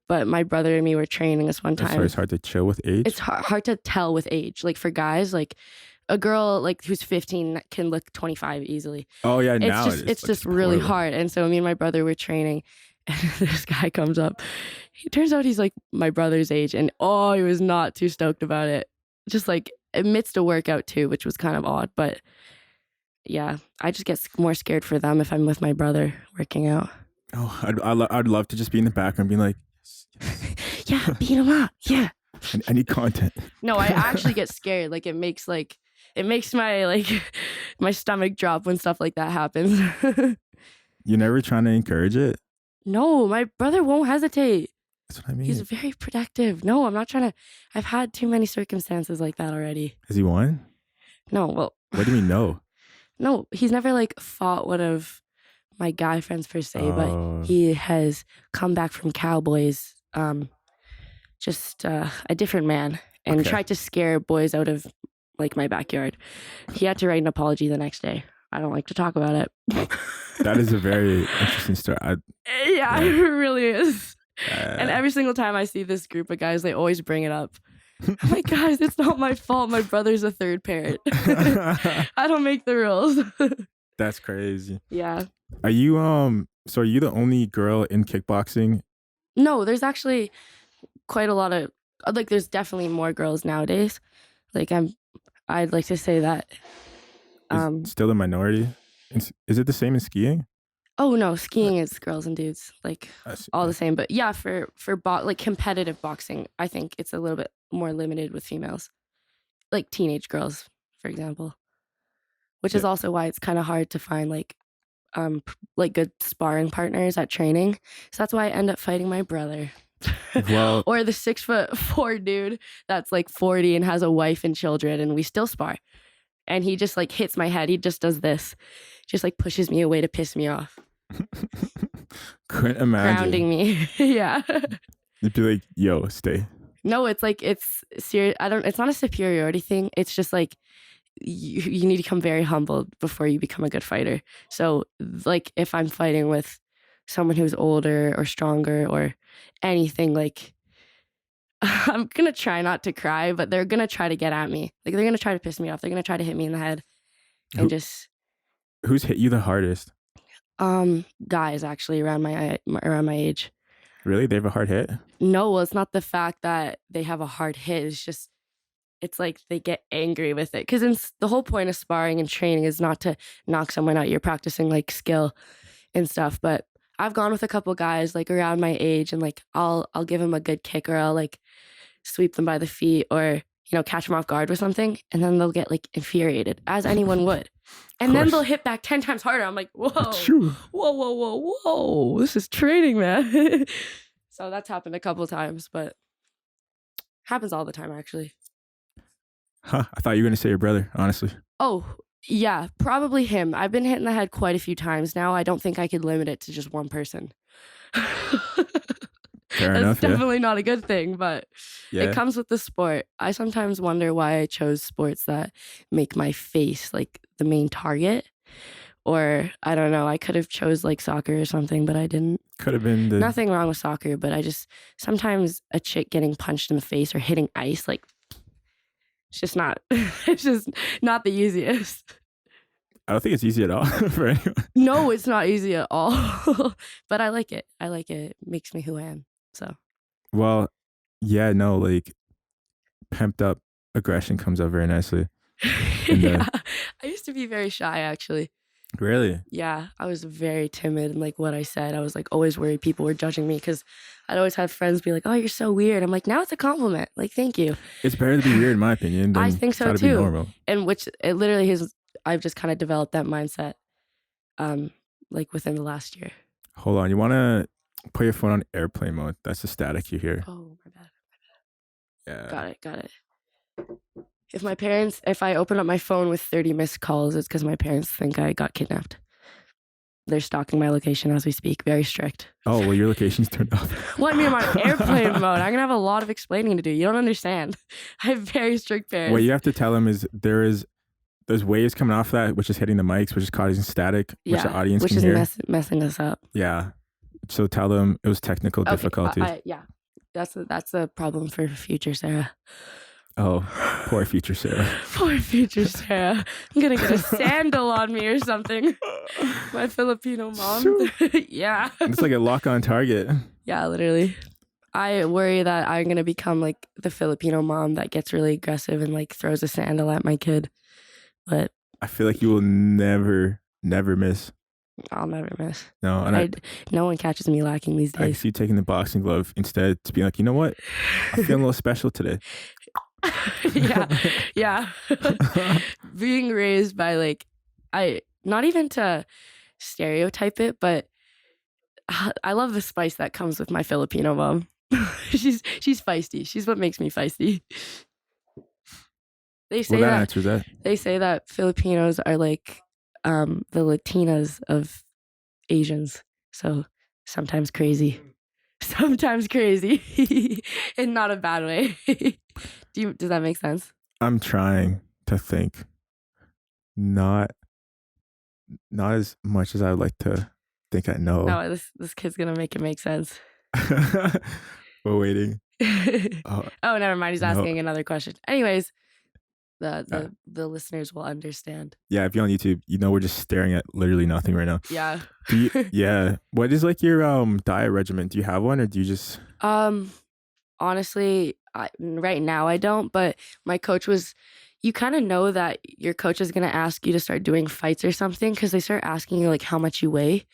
But my brother and me were training this one time. Sorry, it's hard to chill with age. It's hard to tell with age. Like for guys, like a girl like who's 15 can look 25 easily. Oh yeah, now it's just really hard. And so me and my brother were training, and this guy comes up. He turns out he's like my brother's age, and he was not too stoked about it. Just like amidst a workout too, which was kind of odd. But yeah, I just get more scared for them if I'm with my brother working out. Oh, I'd love to just be in the background being like, yeah, beat him up. Yeah. I need content. No, I actually get scared. Like it makes my my stomach drop when stuff like that happens. You're never trying to encourage it? No, my brother won't hesitate. That's what I mean. He's very protective. No, I'm not trying to. I've had too many circumstances like that already. Has he won? No, well. What do we know? No, he's never like fought one of my guy friends per se, but he has come back from Cowboys, just a different man, and tried to scare boys out of like my backyard. He had to write an apology the next day. I don't like to talk about it. That is a very interesting story. Yeah, it really is. And every single time I see this group of guys, they always bring it up. I'm like, guys, it's not my fault. My brother's a third parent. I don't make the rules. That's crazy. Yeah. Are you so are you the only girl in kickboxing? No, there's actually quite a lot of like there's definitely more girls nowadays. Like I'd like to say that still the minority. Is it the same in skiing? Oh no, skiing is girls and dudes, like all the same. But yeah, for like competitive boxing, I think it's a little bit more limited with females, like teenage girls, for example. Which is also why it's kind of hard to find like good sparring partners at training. So that's why I end up fighting my brother. Well, or the 6'4" dude that's like 40 and has a wife and children, and we still spar. And he just like hits my head. He just does this, just like pushes me away to piss me off. Couldn't imagine. Grounding me. Yeah. You'd be like, yo, stay. No, it's like, it's serious. It's not a superiority thing. It's just like, you need to become very humbled before you become a good fighter. So like if I'm fighting with someone who's older or stronger or anything, like I'm going to try not to cry, but they're going to try to get at me. Like they're going to try to piss me off. They're going to try to hit me in the head and Who's hit you the hardest? Guys actually around my age. Really? They have a hard hit? No, well, it's not the fact that they have a hard hit. It's like they get angry with it. Because the whole point of sparring and training is not to knock someone out. You're practicing like skill and stuff. But I've gone with a couple guys like around my age, and like I'll give them a good kick, or I'll like sweep them by the feet, or catch them off guard with something, and then they'll get like infuriated, as anyone would. And then they'll hit back 10 times harder. I'm like, whoa. This is training, man. So that's happened a couple times, but happens all the time, actually. Huh. I thought you were going to say your brother, honestly. Oh, yeah, probably him. I've been hit in the head quite a few times now. I don't think I could limit it to just one person. Fair enough, That's definitely not a good thing, but it comes with the sport. I sometimes wonder why I chose sports that make my face like the main target. Or I don't know, I could have chose like soccer or something, but I didn't. Could have been nothing wrong with soccer, but I just sometimes a chick getting punched in the face or hitting ice, like it's just not the easiest. I don't think it's easy at all for anyone. No, it's not easy at all. But I like it. It makes me who I am. So, well, yeah, no, like pent up aggression comes out very nicely. Yeah, I used to be very shy actually. Really? Yeah, I was very timid in like what I said. I was like always worried people were judging me because I'd always have friends be like, "Oh, you're so weird." I'm like, now it's a compliment. Like, thank you. It's better to be weird, in my opinion, I than think so try to be too. normal. And which it literally has. I've just kind of developed that mindset, like within the last year. Hold on, you want to put your phone on airplane mode? That's the static you hear. Oh, my bad. Yeah. Got it. If I open up my phone with 30 missed calls, it's because my parents think I got kidnapped. They're stalking my location as we speak. Very strict. Oh, well, your location's turned off. What, I mean, I'm on airplane mode. I'm going to have a lot of explaining to do. You don't understand. I have very strict parents. What you have to tell them is there's waves coming off that, which is hitting the mics, which is causing static, which the audience which can is hear. messing us up. Yeah. So tell them it was technical difficulties. Yeah. That's a problem for future Sarah. Oh, poor future Sarah. Poor future Sarah. I'm going to get a sandal on me or something. My Filipino mom. Yeah. It's like a lock on target. Yeah, literally. I worry that I'm going to become like the Filipino mom that gets really aggressive and like throws a sandal at my kid. But I feel like you will never miss. I'll never miss. No, and no one catches me lacking these I days. see you taking the boxing glove instead to be like, you know what? I'm feeling a little special today. Yeah. Being raised by like, not even to stereotype it, but I love the spice that comes with my Filipino mom. She's feisty. She's what makes me feisty. They say that answers that. They say that Filipinos are like the Latinas of Asians. So sometimes crazy. In not a bad way. Does that make sense? I'm trying to think. Not as much as I would like to think I know. No, this kid's gonna make it make sense. We're waiting. Oh, never mind. He's asking another question. Anyways, the listeners will understand. Yeah, if you're on YouTube, you know we're just staring at literally nothing right now. Yeah. Yeah. What is like your diet regimen? Do you have one, or do you just? Honestly, right now I don't. But my coach was. You kind of know that your coach is gonna ask you to start doing fights or something because they start asking you like how much you weigh.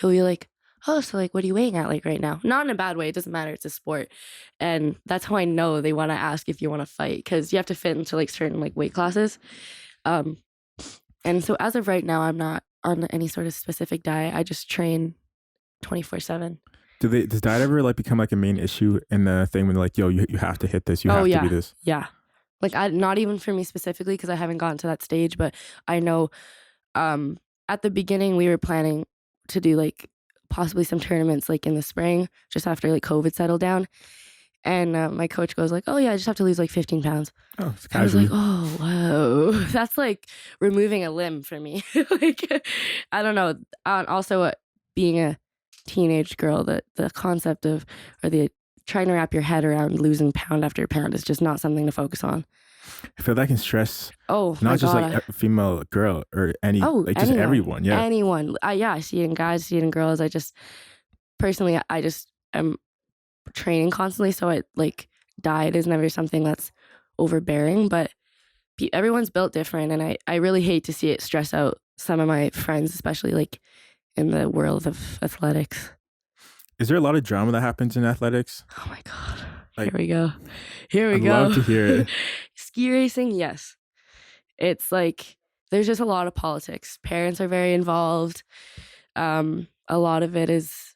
He'll be like, "Oh, so like what are you weighing at like right now?" Not in a bad way. It doesn't matter. It's a sport, and that's how I know they want to ask if you want to fight because you have to fit into like certain like weight classes. And so as of right now, I'm not on any sort of specific diet. I just train 24/7. Does diet ever like become like a main issue in the thing when they're like, yo, you have to hit this, you have to do this? Yeah. Like not even for me specifically because I haven't gotten to that stage, but I know at the beginning we were planning to do like possibly some tournaments like in the spring just after like COVID settled down. And my coach goes like, "Oh yeah, I just have to lose like 15 pounds." Oh, it's I was casual. like, "Oh, whoa." That's like removing a limb for me. Like, I don't know. Also, being a teenage girl, the concept of trying to wrap your head around losing pound after pound is just not something to focus on. I feel that can stress. Oh, not just like a female girl or just everyone. Yeah, anyone. I see it in guys, see it in girls. I just personally, I just am training constantly, so diet is never something that's overbearing. But everyone's built different, and I really hate to see it stress out some of my friends, especially like in the world of athletics. Is there a lot of drama that happens in athletics? Oh my God. Like, Here we go. I'd love to hear it. Ski racing, yes. It's like, there's just a lot of politics. Parents are very involved. A lot of it is,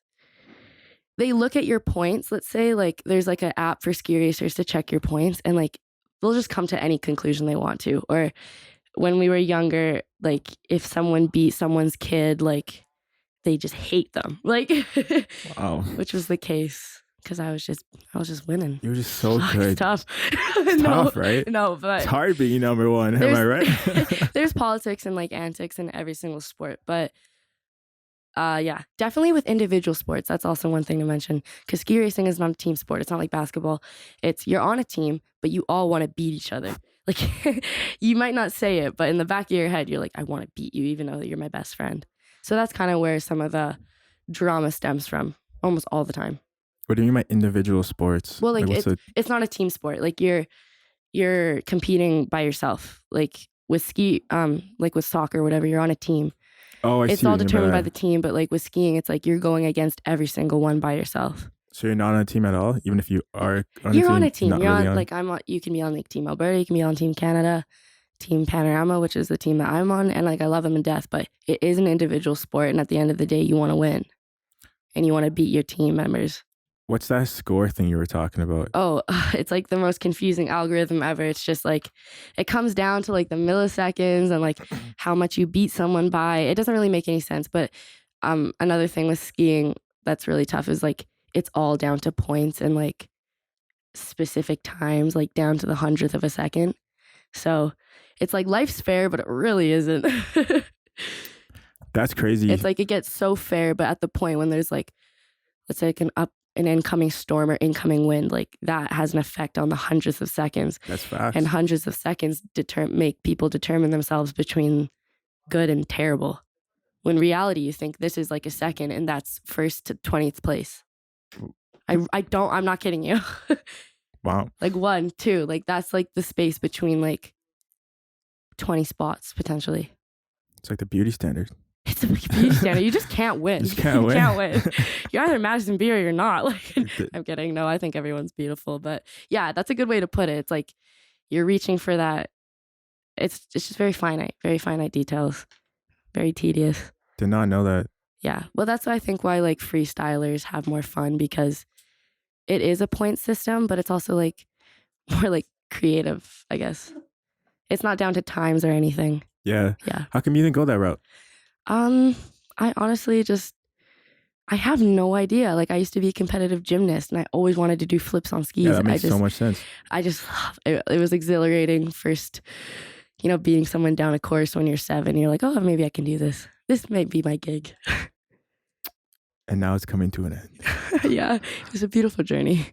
they look at your points. Let's say like there's like an app for ski racers to check your points, and like they'll just come to any conclusion they want to. Or when we were younger, like if someone beat someone's kid, like they just hate them. Like, wow. Which was the case because I was just winning. You were just so good. It's tough. It's tough, right? No, but it's hard being number one. Am I right? There's politics and like antics in every single sport, but yeah, definitely with individual sports. That's also one thing to mention because ski racing is not a team sport. It's not like basketball. You're on a team, but you all want to beat each other. Like you might not say it, but in the back of your head, you're like, I want to beat you, even though you're my best friend. So that's kind of where some of the drama stems from, almost all the time. What do you mean by individual sports? Well, like it's not a team sport. Like you're competing by yourself. Like with like with soccer, whatever, you're on a team. Oh, I It's see all what you mean determined by that. the team, but like with skiing, it's like you're going against every single one by yourself. So you're not on a team at all, even if you are on You're a on team. a team. Not You're really on on. like you can be on like Team Alberta, you can be on Team Canada, Team Panorama, which is the team that I'm on, and like I love them to death, but it is an individual sport, and at the end of the day, you want to win, and you want to beat your team members. What's that score thing you were talking about? Oh, it's like the most confusing algorithm ever. It's just like it comes down to like the milliseconds and like how much you beat someone by. It doesn't really make any sense. But another thing with skiing that's really tough is like it's all down to points and like specific times, like down to the 100th of a second. So it's like life's fair, but it really isn't. That's crazy. It's like it gets so fair, but at the point when there's like, let's say like an incoming storm or incoming wind, like that has an effect on the hundredths of seconds. That's facts. And hundreds of seconds make people determine themselves between good and terrible. When reality, you think this is like a second and that's first to 20th place. I'm not kidding you. Wow. Like 1, 2, like that's like the space between like 20 spots potentially. It's like the beauty standard. It's a beauty standard. You just can't win. You just can't win. Can't win. You're either Madison Beer or you're not. Like, I'm kidding. No, I think everyone's beautiful. But yeah, that's a good way to put it. It's like you're reaching for that. It's just very finite details. Very tedious. Did not know that. Yeah. Well, that's I think why like freestylers have more fun, because it is a point system, but it's also like more like creative, I guess. It's not down to times or anything. Yeah. Yeah. How come you didn't go that route? I honestly I have no idea. Like I used to be a competitive gymnast and I always wanted to do flips on skis. Yeah, that makes so much sense. It was exhilarating first, beating someone down a course when you're 7. You're like, oh, maybe I can do this. This might be my gig. And now it's coming to an end. Yeah, it was a beautiful journey.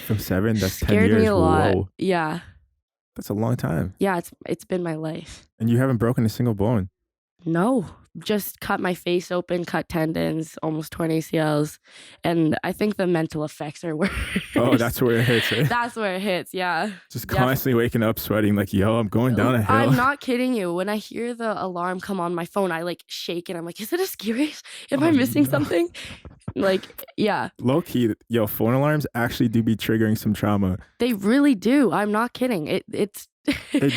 From 7, that's 10 Scared years. me a lot. Whoa. Yeah. That's a long time. Yeah, it's been my life. And you haven't broken a single bone. No, just cut my face open, cut tendons, almost torn ACLs. And I think the mental effects are worse. Oh, that's where it hits, eh? That's where it hits, yeah. Just constantly waking up sweating like, yo, I'm going down a hill. I'm not kidding you. When I hear the alarm come on my phone, I like shake and I'm like, is it a ski race? Am I missing something? Like, yeah. Low key, yo, phone alarms actually do be triggering some trauma. They really do. I'm not kidding. It's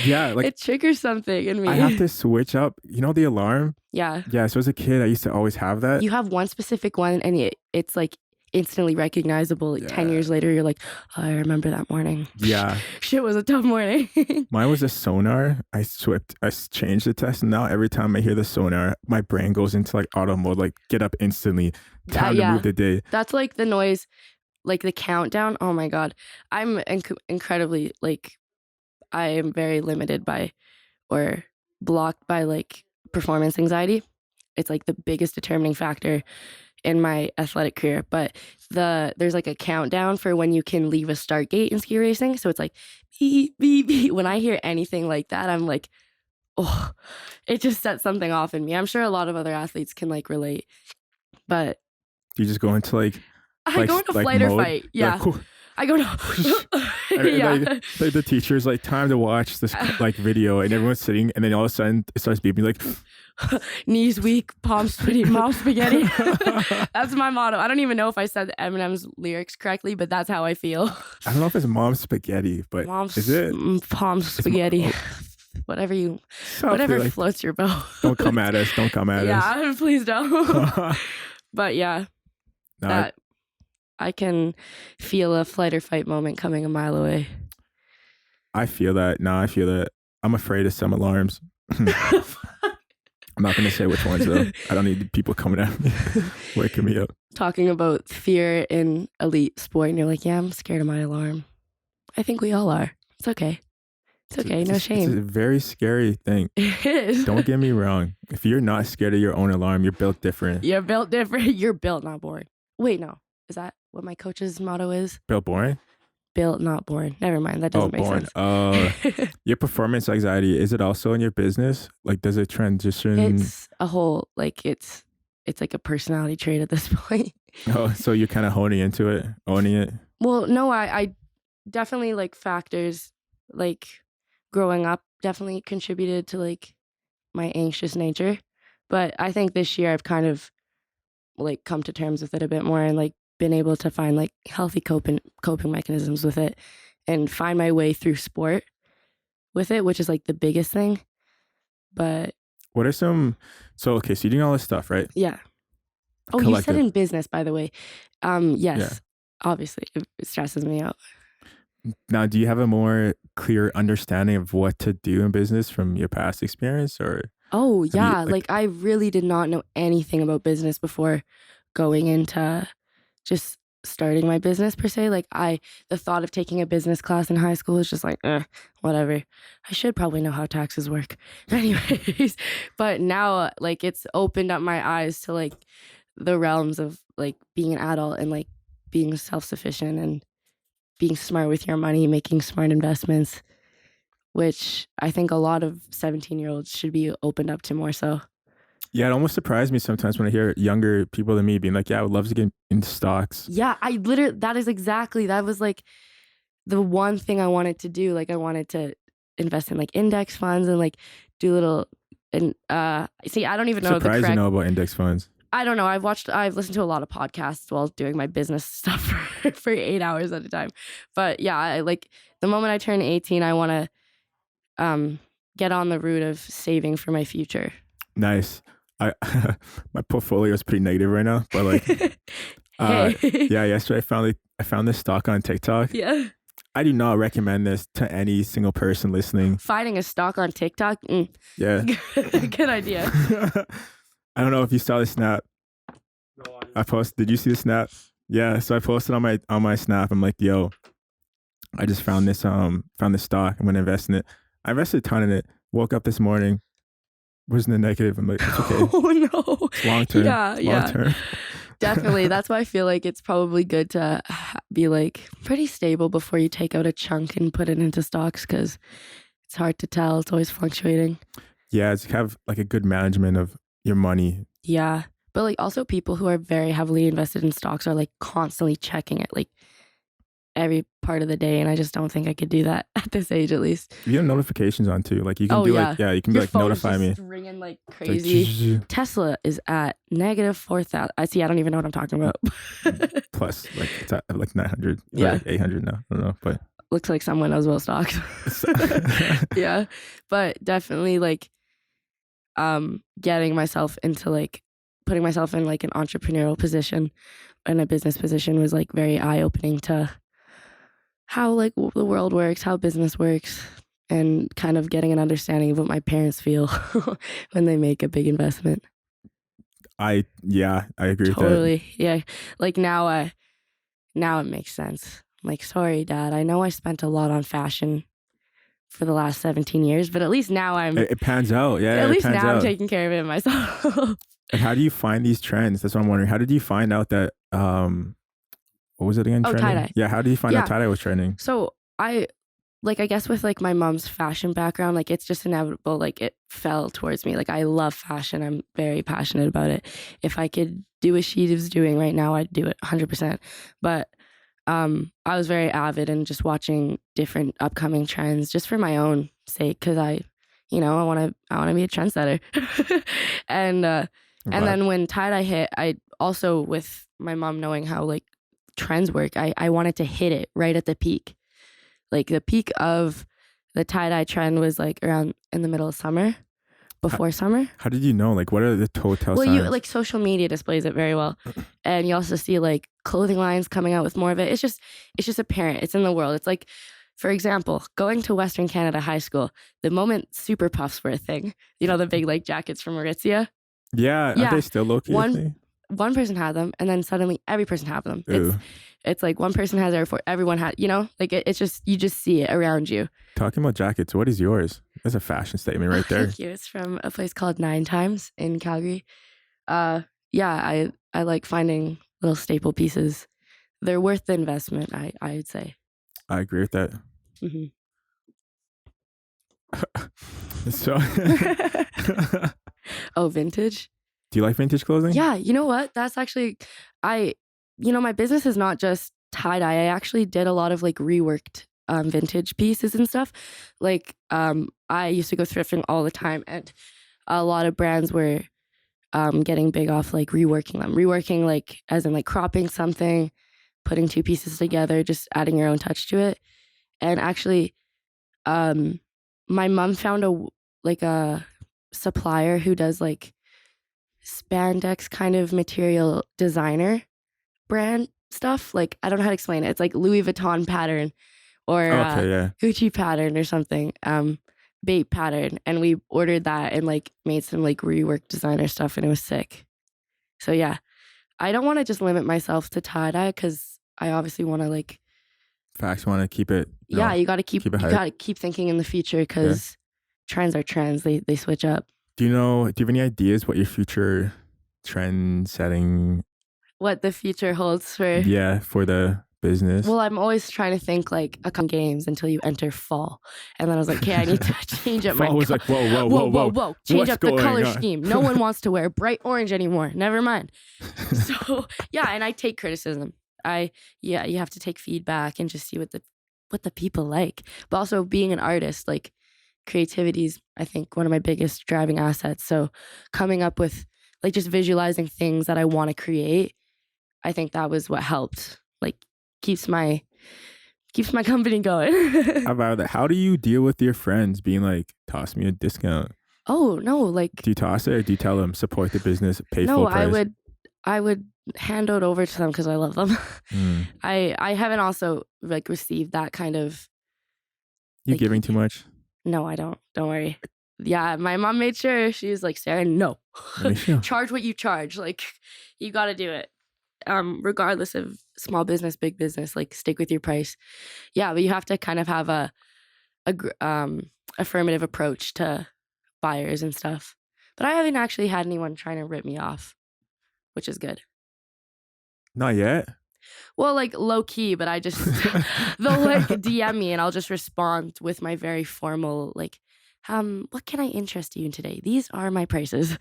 yeah, like it triggers something in me. I have to switch up, the alarm. Yeah. Yeah, so as a kid, I used to always have that. You have one specific one and it's like instantly recognizable. Like 10 years later, you're like, oh, I remember that morning. Yeah. Shit was a tough morning. Mine was a sonar. I changed the test, and now every time I hear the sonar, my brain goes into like auto mode, like get up instantly, time to move the day. That's like the noise, like the countdown. Oh my God. I'm incredibly like, I am very limited by or blocked by like performance anxiety. It's like the biggest determining factor in my athletic career. But there's like a countdown for when you can leave a start gate in ski racing. So it's like beep, beep, beep. When I hear anything like that, I'm like, oh, it just sets something off in me. I'm sure a lot of other athletes can like relate. But you just go into like I go into flight or fight. Yeah. Like, I go no. Yeah. Like the teacher's like, time to watch this like video, and everyone's sitting, and then all of a sudden it starts beeping like knees weak, palms sweaty, mom spaghetti. That's my motto. I don't even know if I said Eminem's lyrics correctly, but that's how I feel. I don't know if it's mom spaghetti, but is it palms spaghetti? Whatever like, floats your boat. Don't come at us. Don't come at us. Yeah, please don't. But yeah, no, I can feel a flight or fight moment coming a mile away. I feel that. No, I feel that. I'm afraid of some alarms. I'm not going to say which ones, though. I don't need people coming at me, waking me up. Talking about fear in elite sport, and you're like, yeah, I'm scared of my alarm. I think we all are. It's okay. It's okay. No shame. It's a very scary thing. It is. Don't get me wrong. If you're not scared of your own alarm, you're built different. You're built different. You're built, not born. Wait, no. Is that what my coach's motto is? Built boring? Built, not born. Never mind. That doesn't make sense. Your performance anxiety, is it also in your business? Like, does it transition? It's a whole, like, it's like a personality trait at this point. Oh, so you're kind of owning it? Well, no, I definitely like factors, like growing up definitely contributed to like my anxious nature. But I think this year I've kind of like come to terms with it a bit more and like been able to find like healthy coping mechanisms with it and find my way through sport with it, which is like the biggest thing. But What are some? So okay, so you're doing all this stuff, right? yeah. Oh, you said in business, by the way. Yes, Yeah. obviously it stresses me out. Now, do you have a more clear understanding of what to do in business from your past experience, or? Oh Have you, yeah, like I really did not know anything about business before going into just starting my business per se. Like the thought of taking a business class in high school is just like, whatever. I should probably know how taxes work. Anyways, but now like it's opened up my eyes to like the realms of like being an adult and like being self-sufficient and being smart with your money, making smart investments, which I think a lot of 17-year-olds should be opened up to more so. Yeah, it almost surprised me sometimes when I hear younger people than me being like, yeah, I would love to get into stocks. Yeah, that was like the one thing I wanted to do. Like I wanted to invest in like index funds and like do little and see, I don't even know Surprised you know about index funds. I don't know. I've listened to a lot of podcasts while doing my business stuff for 8 hours at a time. But yeah, I like the moment I turn 18, I want to get on the route of saving for my future. Nice. My portfolio is pretty negative right now, but like, yeah, yesterday I found this stock on TikTok. Yeah. I do not recommend this to any single person listening. Finding a stock on TikTok? Yeah. Good idea. I don't know if you saw the snap. No, I posted. Did you see the snap? Yeah. So I posted on my snap. I'm like, yo, I just found this stock. I'm gonna invest in it. I invested a ton in it. Woke up this morning, was in the negative. I'm like, it's okay. Oh no. It's long term. Yeah. Long term. Definitely. That's why I feel like it's probably good to be like pretty stable before you take out a chunk and put it into stocks because it's hard to tell. It's always fluctuating. Yeah, it's have like a good management of your money. Yeah. But like also people who are very heavily invested in stocks are like constantly checking it like every part of the day. And I just don't think I could do that at this age, at least. You have notifications on too. Like you can you can Your be like, phone notify is me. just ringing like crazy. Like, Tesla is at negative 4,000. I don't even know what I'm talking about. Plus, like it's at like 900, Yeah. like 800 now. I don't know, but looks like someone knows about stocks. Yeah, but definitely like getting myself into like putting myself in like an entrepreneurial position and a business position was like very eye-opening to how like the world works, how business works, and kind of getting an understanding of what my parents feel when they make a big investment. I agree with that. Totally. Yeah. Like now it makes sense. I'm like, sorry, Dad. I know I spent a lot on fashion for the last 17 years, but at least now it pans out. Yeah. At least now I'm taking care of it myself. And how do you find these trends? That's what I'm wondering. How did you find out that what was it again? Oh, trending? tie-dye. Yeah, how did you find out tie-dye was trending? So I guess with like my mom's fashion background, like it's just inevitable. Like it fell towards me. Like I love fashion. I'm very passionate about it. If I could do what she was doing right now, I'd do it 100%. But I was very avid and just watching different upcoming trends just for my own sake because I want to be a trendsetter. And then when tie-dye hit, I also with my mom knowing how like trends work, I wanted to hit it right at the peak. Like the peak of the tie-dye trend was like around in the middle of summer, before summer. How did you know? Like what are the telltale signs? Well, you like social media displays it very well. And you also see like clothing lines coming out with more of it. It's just apparent. It's in the world. It's like, for example, going to Western Canada high school, the moment super puffs were a thing, the big like jackets from Aritzia. Yeah. Aren't they still low-key? One person had them and then suddenly every person had them. It's like one person has everyone had, like it's just, you just see it around you. Talking about jackets, what is yours? That's a fashion statement right there. Thank you. It's from a place called 9 Times in Calgary. Yeah, I like finding little staple pieces. They're worth the investment, I'd say. I agree with that. Mm-hmm. So, oh, vintage? Do you like vintage clothing? Yeah, you know what? That's actually, my business is not just tie-dye. I actually did a lot of like reworked vintage pieces and stuff. Like I used to go thrifting all the time, and a lot of brands were getting big off like reworking like as in like cropping something, putting two pieces together, just adding your own touch to it. And actually, my mom found a supplier who does like spandex kind of material designer brand stuff. Like I don't know how to explain it. It's like Louis Vuitton pattern or Okay, yeah. Gucci pattern or something. Bape pattern, and we ordered that and like made some like rework designer stuff, and it was sick. So yeah, I don't want to just limit myself to tie-dye because I obviously want to like Facts, want to keep it. yeah, you got to keep keep it you hype. got to keep thinking in the future because trends are trends. They switch up. Do you have any ideas what your future trend setting? What the future holds for Yeah, for the business. Well, I'm always trying to think like a games until you enter fall, and then I was like, okay, I need to change up my. Fall was like, whoa. Change What's up the going color on? scheme. No one wants to wear bright orange anymore. Never mind. So yeah, and I take criticism. You have to take feedback and just see what the people like. But also being an artist, like creativity is, I think, one of my biggest driving assets. So coming up with like just visualizing things that I want to create, I think that was what helped. Like keeps my company going. How about that? How do you deal with your friends being like, toss me a discount? Oh no, like Do you toss it or do you tell them support the business, pay no, full price? I would hand it over to them because I love them. Mm. I haven't also like received that kind of. You like, giving too much? No, I don't. Don't worry. Yeah, my mom made sure. She was like, Sarah, no. Let me show. Charge what you charge. Like, you got to do it. Regardless of small business, big business, like stick with your price. Yeah, but you have to kind of have a affirmative approach to buyers and stuff. But I haven't actually had anyone trying to rip me off, which is good. Not yet. Well, like low key, but I just they'll like DM me and I'll just respond with my very formal like, what can I interest you in today? These are my prices.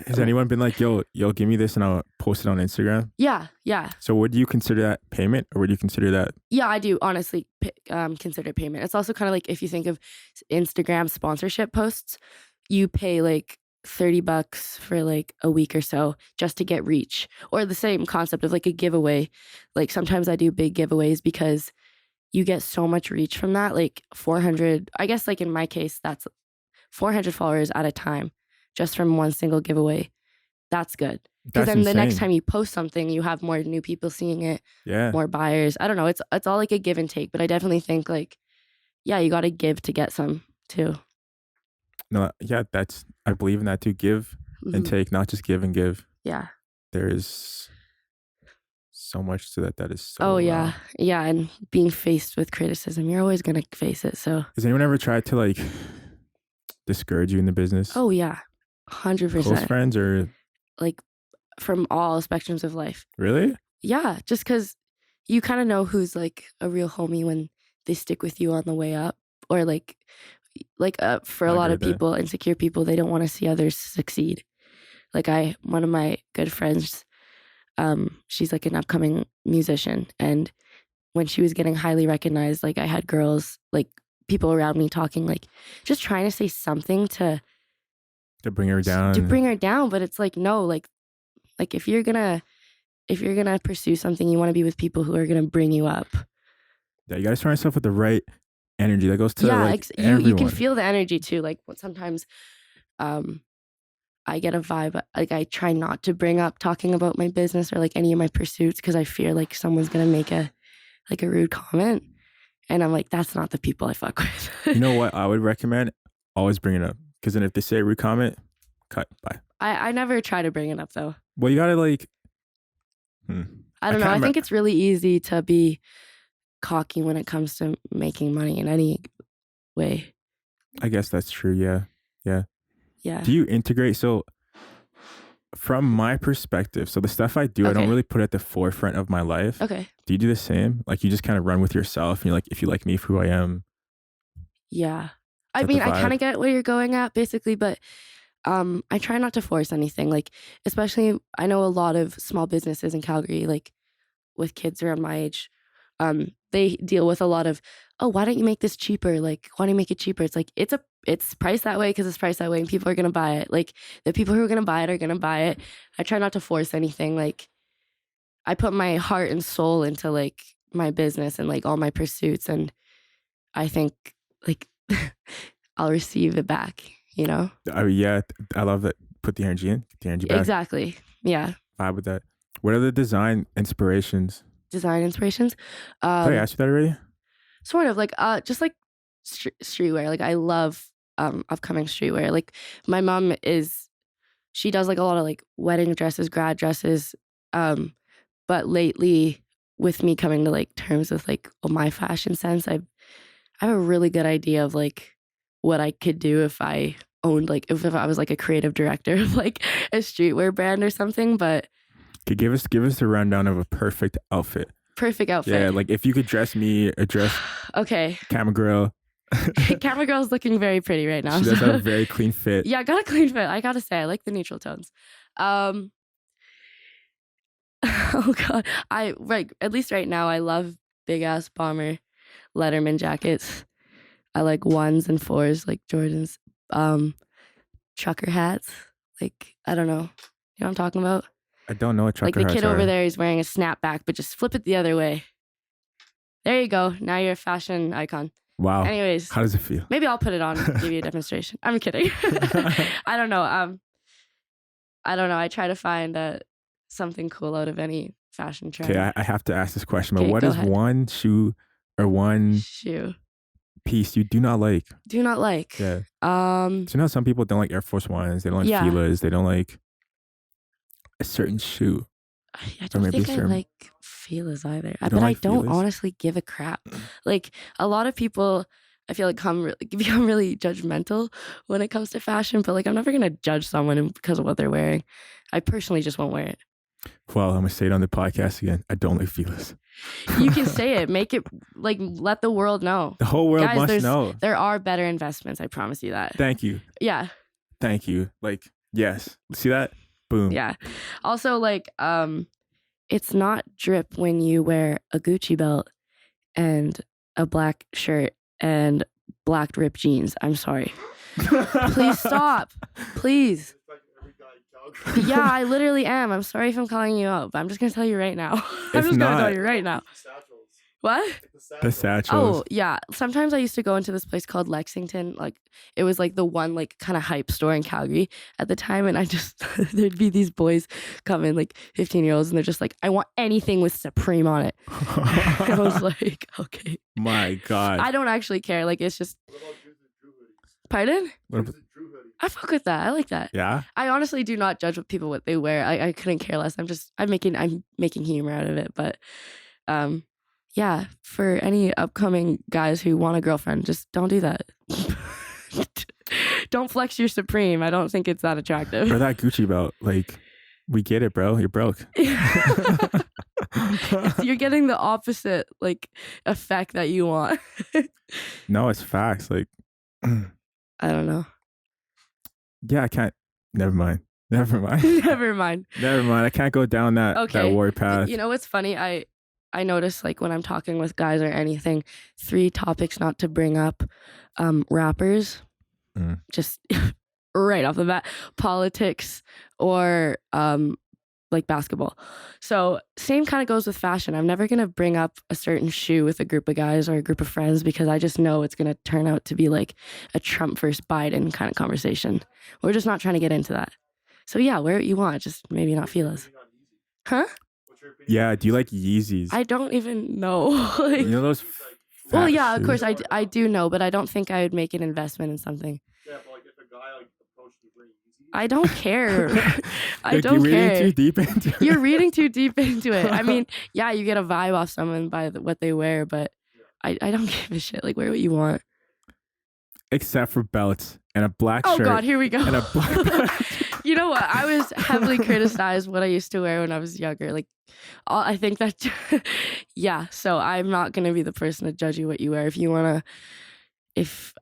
Has anyone been like, yo, give me this and I'll post it on Instagram? Yeah. So would you consider that payment or would you consider that? Yeah, I do honestly consider payment. It's also kind of like if you think of Instagram sponsorship posts, you pay like $30 for like a week or so just to get reach, or the same concept of like a giveaway. Like sometimes I do big giveaways because you get so much reach from that, like 400, I guess like in my case, that's 400 followers at a time just from one single giveaway. That's good. Because then the next time you post something, you have more new people seeing it, more buyers. I don't know. It's all like a give and take, but I definitely think like, yeah, you got to give to get some too. No, yeah, I believe in that too. Give and take, not just give and give. Yeah. There is so much to that. That is so. Oh yeah, yeah, and being faced with criticism, you're always gonna face it. So. Has anyone ever tried to like discourage you in the business? Oh yeah, 100%. Close friends or like from all spectrums of life. Really? Yeah, just because you kind of know who's like a real homie when they stick with you on the way up, or like for a lot of people, insecure people, they don't want to see others succeed. Like one of my good friends, she's like an upcoming musician, and when she was getting highly recognized, like I had girls, like people around me talking, like just trying to say something to bring her down. But it's like, no, like if you're gonna pursue something, you want to be with people who are gonna bring you up. Yeah, you gotta surround yourself with the right energy that goes to you can feel the energy too. Like sometimes I get a vibe, like I try not to bring up talking about my business or like any of my pursuits because I fear like someone's gonna make a rude comment, and I'm like, that's not the people I fuck with. You know what I would recommend? Always bring it up, because then if they say a rude comment, cut, bye. I never try to bring it up though. Well, you gotta like I don't know. I think it's really easy to be cocky when it comes to making money in any way. I guess that's true. Yeah. Do you integrate? So from my perspective, so the stuff I do, I don't really put at the forefront of my life. Okay. Do you do the same? Like you just kind of run with yourself and you're like, if you like me for who I am. Yeah. I mean, I kind of get where you're going at basically, but I try not to force anything. Like, especially, I know a lot of small businesses in Calgary, like with kids around my age, they deal with a lot of, oh, why don't you make this cheaper? Like, why don't you make it cheaper? It's like, it's priced that way because it's priced that way and people are going to buy it. Like, the people who are going to buy it are going to buy it. I try not to force anything. Like, I put my heart and soul into like my business and like all my pursuits. And I think like I'll receive it back, you know? Yeah, I love that. Put the energy in, get the energy back. Exactly. Yeah. Vibe with that. What are the design inspirations? Design inspirations. Did I ask you that already? Sort of like just like streetwear. Like I love upcoming streetwear. Like my mom she does like a lot of like wedding dresses, grad dresses. But lately with me coming to like terms with like my fashion sense, I have a really good idea of like what I could do if I owned like if I was like a creative director of like a streetwear brand or something. But Okay, give us a rundown of a perfect outfit. Perfect outfit. Yeah, like if you could dress me or dress okay. Camera Girl. Camera Girl's looking very pretty right now. She does have a very clean fit. Yeah, got a clean fit. I gotta say, I like the neutral tones. Oh god, at least right now, I love big ass bomber Letterman jackets. I like 1s and 4s, like Jordans. Trucker hats. Like I don't know. You know what I'm talking about? I don't know what trucker like the kid hats over are. there is wearing a snapback, but just flip it the other way. There you go. Now you're a fashion icon. Wow. Anyways, how does it feel? Maybe I'll put it on and give you a demonstration. I'm kidding. I don't know. I don't know. I try to find something cool out of any fashion trend. Okay, I have to ask this question. But Okay, what is ahead. one shoe or one shoe piece you do not like? Do not like. Yeah. So you know some people don't like Air Force Ones. They don't like Yeah. Fila's. They don't like a certain shoe. I don't think I like Fila's either. But don't I like don't Fila's? honestly give a crap. Like a lot of people, I feel like become really judgmental when it comes to fashion. But like I'm never gonna judge someone because of what they're wearing. I personally just won't wear it. Well, I'm gonna say it on the podcast again. I don't like Fila's. You can say it. Make it like let the world know. The whole world Guys, must know. There are better investments. I promise you that. Thank you. Yeah. Thank you. Like, yes. See that? Boom. Yeah. Also, like, it's not drip when you wear a Gucci belt and a black shirt and black ripped jeans. I'm sorry. Please stop. Please. Yeah, I literally am. I'm sorry if I'm calling you out, but I'm just gonna tell you right now. I'm just gonna tell you right now. What? The satchels. Oh, yeah. Sometimes I used to go into this place called Lexington. Like, it was like the one, like, kind of hype store in Calgary at the time. And I just, there'd be these boys come in, like, 15-year-olds, and they're just like, I want anything with Supreme on it. I was like, okay. My God. I don't actually care. Like, it's just. Pardon? I fuck with that. I like that. Yeah? I honestly do not judge what they wear. I couldn't care less. I'm making humor out of it. But, yeah, for any upcoming guys who want a girlfriend, just don't do that. Don't flex your Supreme. I don't think it's that attractive. For that Gucci belt, like, we get it, bro. You're broke. You're getting the opposite, like, effect that you want. No, it's facts. Like, I don't know. yeah, I can't. Never mind. Never mind. Never mind. I can't go down that war path. You know what's funny? I notice, like, when I'm talking with guys or anything, 3 topics not to bring up. Rappers, just right off the bat, politics, or like basketball. So same kind of goes with fashion. I'm never going to bring up a certain shoe with a group of guys or a group of friends because I just know it's going to turn out to be like a Trump versus Biden kind of conversation. We're just not trying to get into that. So yeah, wear what you want, just maybe not Fila's. Huh? Yeah, do you like Yeezys? I don't even know. Like, you know those well, yeah, shoes? of course I do know, but I don't think I would make an investment in something. Yeah, but like if a guy like approached you wearing Yeezys. I don't care. I Like, don't you're care. reading too deep into it. You're reading too deep into it. I mean, yeah, you get a vibe off someone by what they wear, but I don't give a shit. Like, wear what you want. Except for belts and a black Oh shirt. God, here we go. And a black You know what? I was heavily criticized what I used to wear when I was younger. Like, I think that, yeah. So I'm not gonna be the person to judge you what you wear. If you wanna,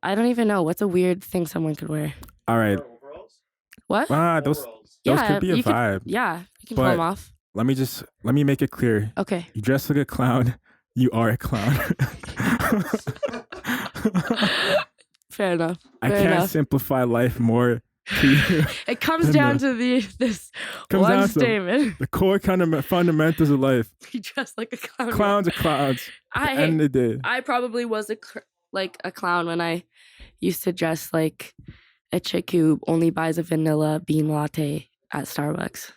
I don't even know what's a weird thing someone could wear. All right. Overalls? What? Those Yeah, could be a you could- vibe. Yeah, you can pull But- them off. Let me make it clear. Okay. You dress like a clown. You are a clown. Fair enough. I Fair can't enough. simplify life more to you. It comes than down the- to this Comes one down to statement. the core kind of fundamentals of life. You dress like a clown. Clowns are clowns. At the end of the day. I probably was like a clown when I used to dress like a chick who only buys a vanilla bean latte at Starbucks.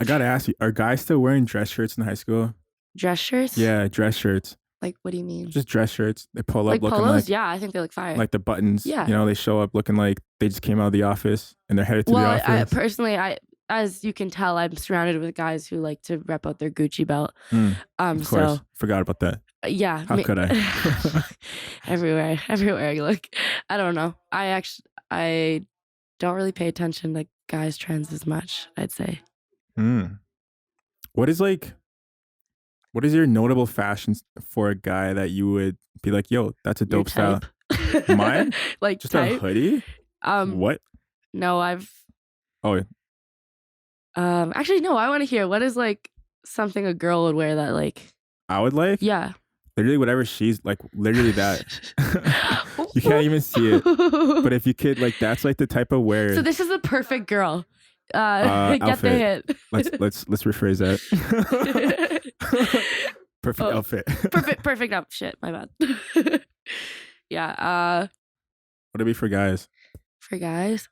I gotta ask you, are guys still wearing dress shirts in high school? Dress shirts? Yeah, dress shirts. Like, what do you mean? Just dress shirts. They pull up Like looking polos? like Yeah, I think they look fire. like the buttons. Yeah. You know, they show up looking like they just came out of the office and they're headed to the well, office. personally, as you can tell, I'm surrounded with guys who like to rep out their Gucci belt. Of course. Forgot about that. Yeah. How could I? everywhere I look. I don't know. I don't really pay attention to guys' trends as much, I'd say. What is your notable fashion for a guy that you would be like, yo, that's a dope style? Mine? Like Just type? a hoodie? What? No, I've Oh, actually no, I want to hear what is like something a girl would wear that like I would like? Yeah. Literally whatever she's like, literally that. You can't even see it. But if you could, like, that's like the type of wear. So this is the perfect girl. Get outfit. the hit. Let's rephrase that. Perfect outfit. perfect outfit. My bad. Yeah. What'd it be for guys? For guys,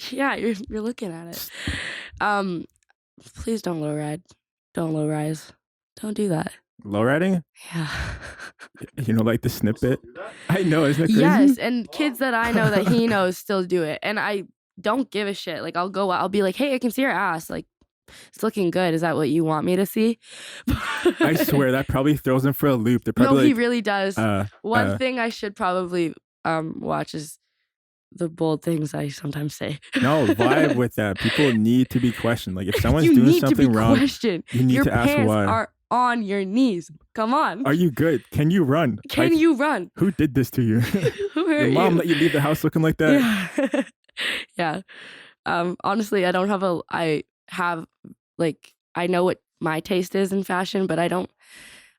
yeah, you're looking at it. Please don't low ride. Don't low rise. Don't do that. Low riding? Yeah. You know, like the snippet? I know, isn't it crazy? Yes, and kids that I know that he knows still do it. And I don't give a shit. Like, I'll be like, hey, I can see your ass. Like, it's looking good. Is that what you want me to see? I swear, that probably throws him for a loop. They're No, probably he like, really does. One thing I should probably watch is the bold things I sometimes say. no, vibe with that. People need to be questioned. Like, if someone's you doing need something to be wrong, questioned. you need Your to ask pants why. are on your knees. Come on. Are you good? Can you run? Can Like, you run? Who did this to you? Who hurt Your mom you? let you leave the house looking like that? Yeah. Yeah. Honestly, I know what my taste is in fashion, but I don't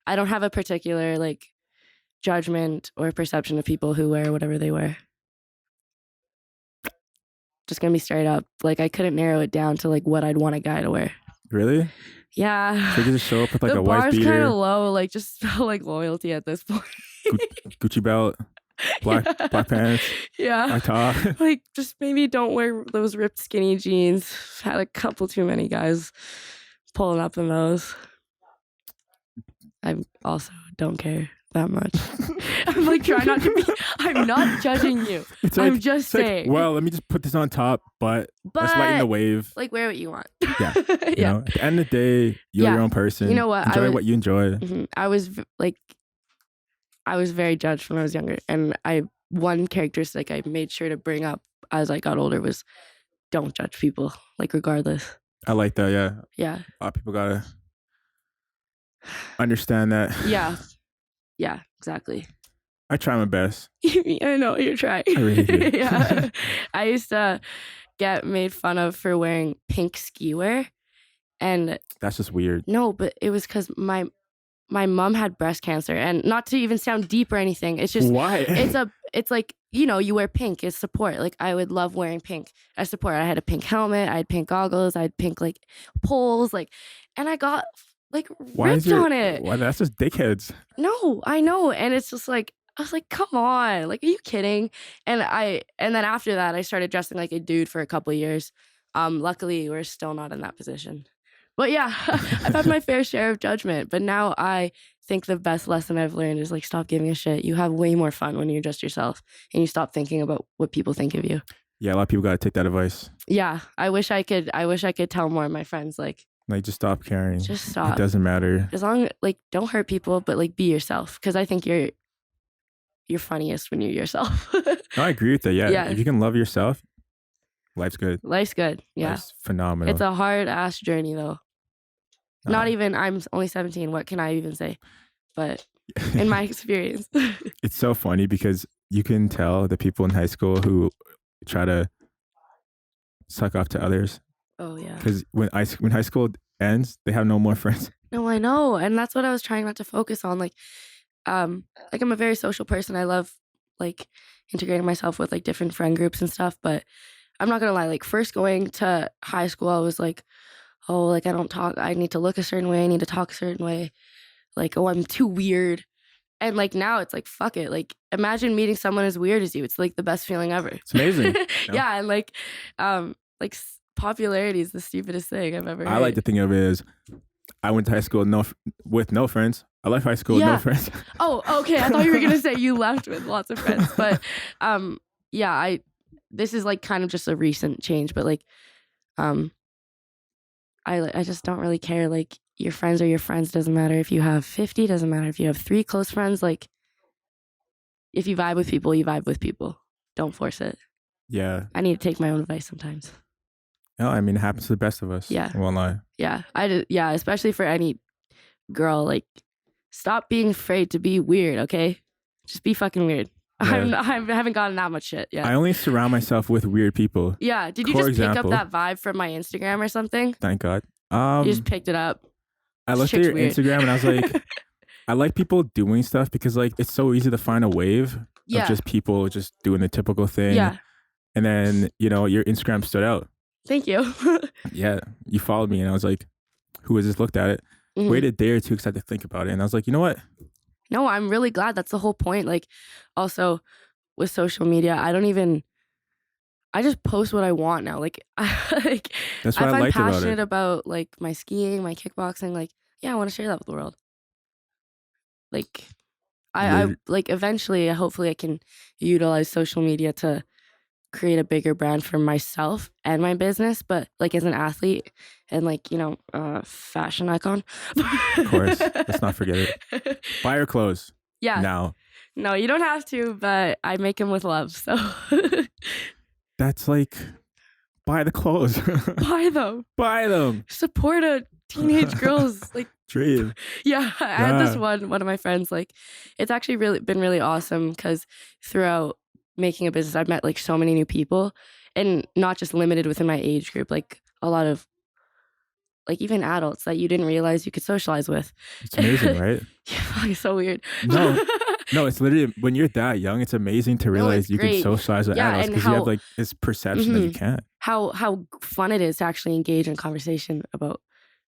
have a particular like judgment or perception of people who wear whatever they wear. Just gonna be straight up. Like, I couldn't narrow it down to like what I'd want a guy to wear. Really? Yeah. So you just show up with like the a white bar's kind beater, of low. Like, just felt like loyalty at this point. Gucci belt, black pants, Yeah. black top. Like, just maybe don't wear those ripped skinny jeans. Had a couple too many guys pulling up in those. I also don't care that much. I'm like, try not to be. I'm not judging you. It's I'm like, just it's like, saying. well, let me just put this on top, but let's lighten the wave. Like, wear what you want. Yeah. Yeah. You know, at the end of the day, you're Yeah. your own person. You know what? Enjoy what you enjoy. Mhm. I was very judged when I was younger, and one characteristic I made sure to bring up as I got older was don't judge people, like, regardless. I like that. Yeah. Yeah. A lot of people gotta understand that. Yeah. Yeah. Exactly. I try my best. I know you're trying. I really do. Yeah. I used to get made fun of for wearing pink ski wear, and That's just weird. no, but it was because my mom had breast cancer, and not to even sound deep or anything. It's just Why? it's like, you know, you wear pink as support. Like, I would love wearing pink as support. I had a pink helmet, I had pink goggles, I had pink like poles, like, and I got like ripped on it. Why? That's just dickheads. No, I know. And it's just like, I was like, come on, like, are you kidding? And then after that, I started dressing like a dude for a couple of years. Luckily, we're still not in that position. But yeah, I've had my fair share of judgment. But now I think the best lesson I've learned is like, stop giving a shit. You have way more fun when you're just yourself, and you stop thinking about what people think of you. Yeah, a lot of people gotta take that advice. Yeah, I wish I could tell more of my friends, like Just stop caring. just stop. It doesn't matter. As long, like, don't hurt people, but like, be yourself. Because I think you're funniest when you're yourself. No, I agree with that. Yeah. Yeah. If you can love yourself, life's good. Life's good. Yeah. Life's phenomenal. It's a hard ass journey though. Not even, I'm only 17. What can I even say? But in my experience. It's so funny because you can tell the people in high school who try to suck up to others. Oh yeah. Because when high school ends, they have no more friends. No, I know, and that's what I was trying not to focus on. Like I'm a very social person. I love like integrating myself with like different friend groups and stuff. But I'm not gonna lie. Like first going to high school, I was like, oh, like I don't talk. I need to look a certain way. I need to talk a certain way. Like, oh, I'm too weird. And like now it's like, fuck it. Like imagine meeting someone as weird as you. It's like the best feeling ever. It's amazing. Yeah, and like popularity is the stupidest thing I've ever heard. I like to think of it as I went to high school with no friends. I left high school with no friends. Oh, okay. I thought you were gonna say you left with lots of friends, but yeah, this is like kind of just a recent change, but like I just don't really care. Like your friends are your friends. Doesn't matter if you have 50. Doesn't matter if you have 3 close friends. Like if you vibe with people, you vibe with people. Don't force it. Yeah. I need to take my own advice sometimes. No, I mean it happens to the best of us. Yeah. I won't lie. Yeah, especially for any girl. Like, stop being afraid to be weird. Okay, just be fucking weird. Yeah. I haven't gotten that much shit. Yeah. I only surround myself with weird people. Yeah. Did you For just pick example- up that vibe from my Instagram or something? Thank God. You just picked it up. I looked at Shit's your weird. Instagram and I was like, I like people doing stuff because like it's so easy to find a wave Yeah. of just people just doing the typical thing. Yeah. And then, your Instagram stood out. Thank you. Yeah. You followed me and I was like, who is this? Looked at it. Mhm. Waited a day or two because I had to think about it. And I was like, you know what? No, I'm really glad. That's the whole point. Like, also with social media, I just post what I want now. Like, like That's if what I I'm liked about passionate it. about like my skiing, my kickboxing, like, yeah, I want to share that with the world. Like, I Lit- like eventually, hopefully, I can utilize social media to create a bigger brand for myself and my business. But like as an athlete and like fashion icon, Of course. Let's not forget it. Buy your clothes Yeah. now. No, you don't have to, but I make them with love. So That's like, buy the clothes. buy them. Buy them. Support a teenage girls. Like, Dream. yeah, I had this one of my friends, like, it's actually been really awesome because throughout making a business, I've met like so many new people, and not just limited within my age group, like a lot of like even adults that you didn't realize you could socialize with. It's amazing, right? Yeah, it's so weird. No, it's literally when you're that young, it's amazing to realize it's you can great. socialize with Yeah, adults and because you how- have like this perception that you Mhm. can't. How fun it is to actually engage in conversation about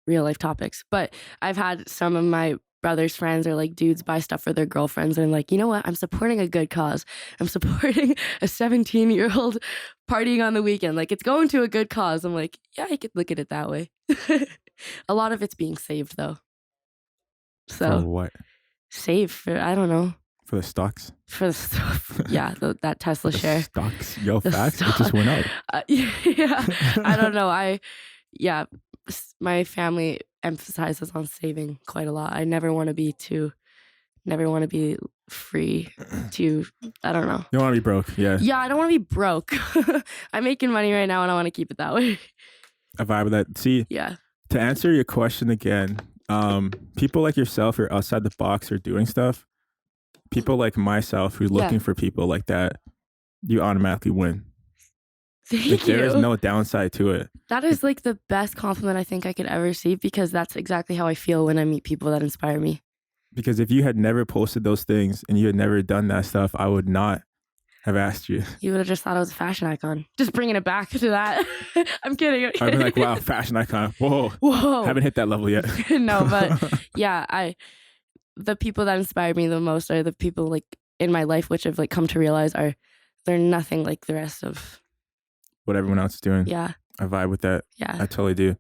real life topics. But I've had some of my brother's friends or like dudes buy stuff for their girlfriends and like, you know what? I'm supporting a good cause. I'm supporting a 17-year-old partying on the weekend. Like it's going to a good cause. I'm like, yeah, I could look at it that way. A lot of it's being saved though. For So what? save for, I don't know, For the stocks? for the stuff. Yeah, that Tesla The share. stocks? Yo, The facts? It stock- just went up. Yeah, I don't know. My family emphasizes on saving quite a lot. I never want to be free to, I don't know. You don't want to be broke. Yeah. Yeah, I don't want to be broke. I'm making money right now and I want to keep it that way. I vibe with that. See, Yeah. to answer your question again, people like yourself who are outside the box or doing stuff, people like myself who's Yeah. looking for people like that, you automatically win. Thank Like, you. there is no downside to it. That is like the best compliment I think I could ever receive because that's exactly how I feel when I meet people that inspire me. Because if you had never posted those things and you had never done that stuff, I would not have asked you. You would have just thought I was a fashion icon. Just bringing it back to that. I'm kidding. I'd be like, wow, fashion icon. Whoa. Whoa. Haven't hit that level yet. No, but yeah, the people that inspire me the most are the people like in my life, which I've like come to realize they're nothing like the rest of. What everyone else is doing. Yeah. I vibe with that. Yeah. I totally do.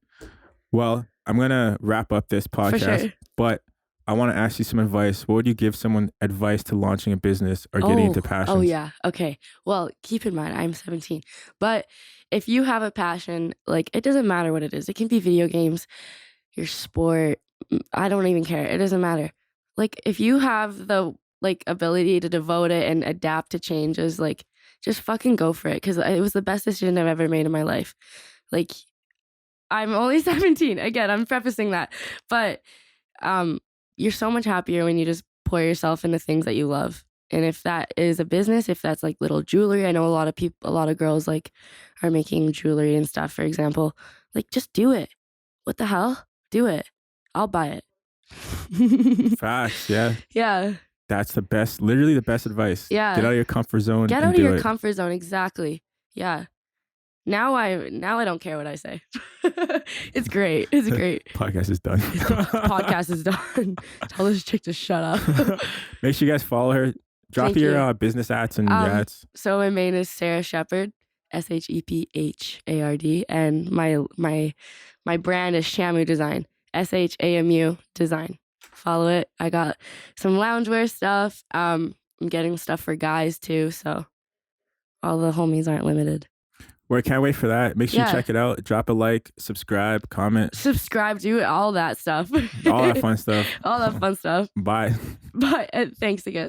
Well, I'm going to wrap up this For podcast, sure. but I want to ask you some advice. What would you give someone advice to launching a business or getting into passions? Oh, yeah. Okay. Well, keep in mind, I'm 17. But if you have a passion, like, it doesn't matter what it is. It can be video games, your sport. I don't even care. It doesn't matter. Like, if you have the, like, ability to devote it and adapt to changes, like, just fucking go for it. Because it was the best decision I've ever made in my life. Like, I'm only 17. Again, I'm prefacing that. But you're so much happier when you just pour yourself into things that you love. And if that is a business, if that's like little jewelry, I know a lot of girls like are making jewelry and stuff, for example. Like, just do it. What the hell? Do it. I'll buy it. Facts, yeah. Yeah. That's the best, literally the best advice. Yeah. Get out of your comfort zone. Get and out of do your it. comfort zone. Exactly. Yeah. Now I don't care what I say. It's great. It's great. Podcast is done. Podcast is done. Tell this chick to shut up. Make sure you guys follow her. Drop Thank your you. business ads and ads. So my main is Sarah Shepherd, SHEPHARD, and my brand is Shamu Design, SHAMU Design. Follow it. I got some loungewear stuff. I'm getting stuff for guys too, so all the homies aren't limited. Well, I can't wait for that. Make sure you Yeah. check it out. Drop a like, subscribe, comment, Subscribe, do all that stuff. all that fun stuff. All that fun stuff. Bye. But thanks again.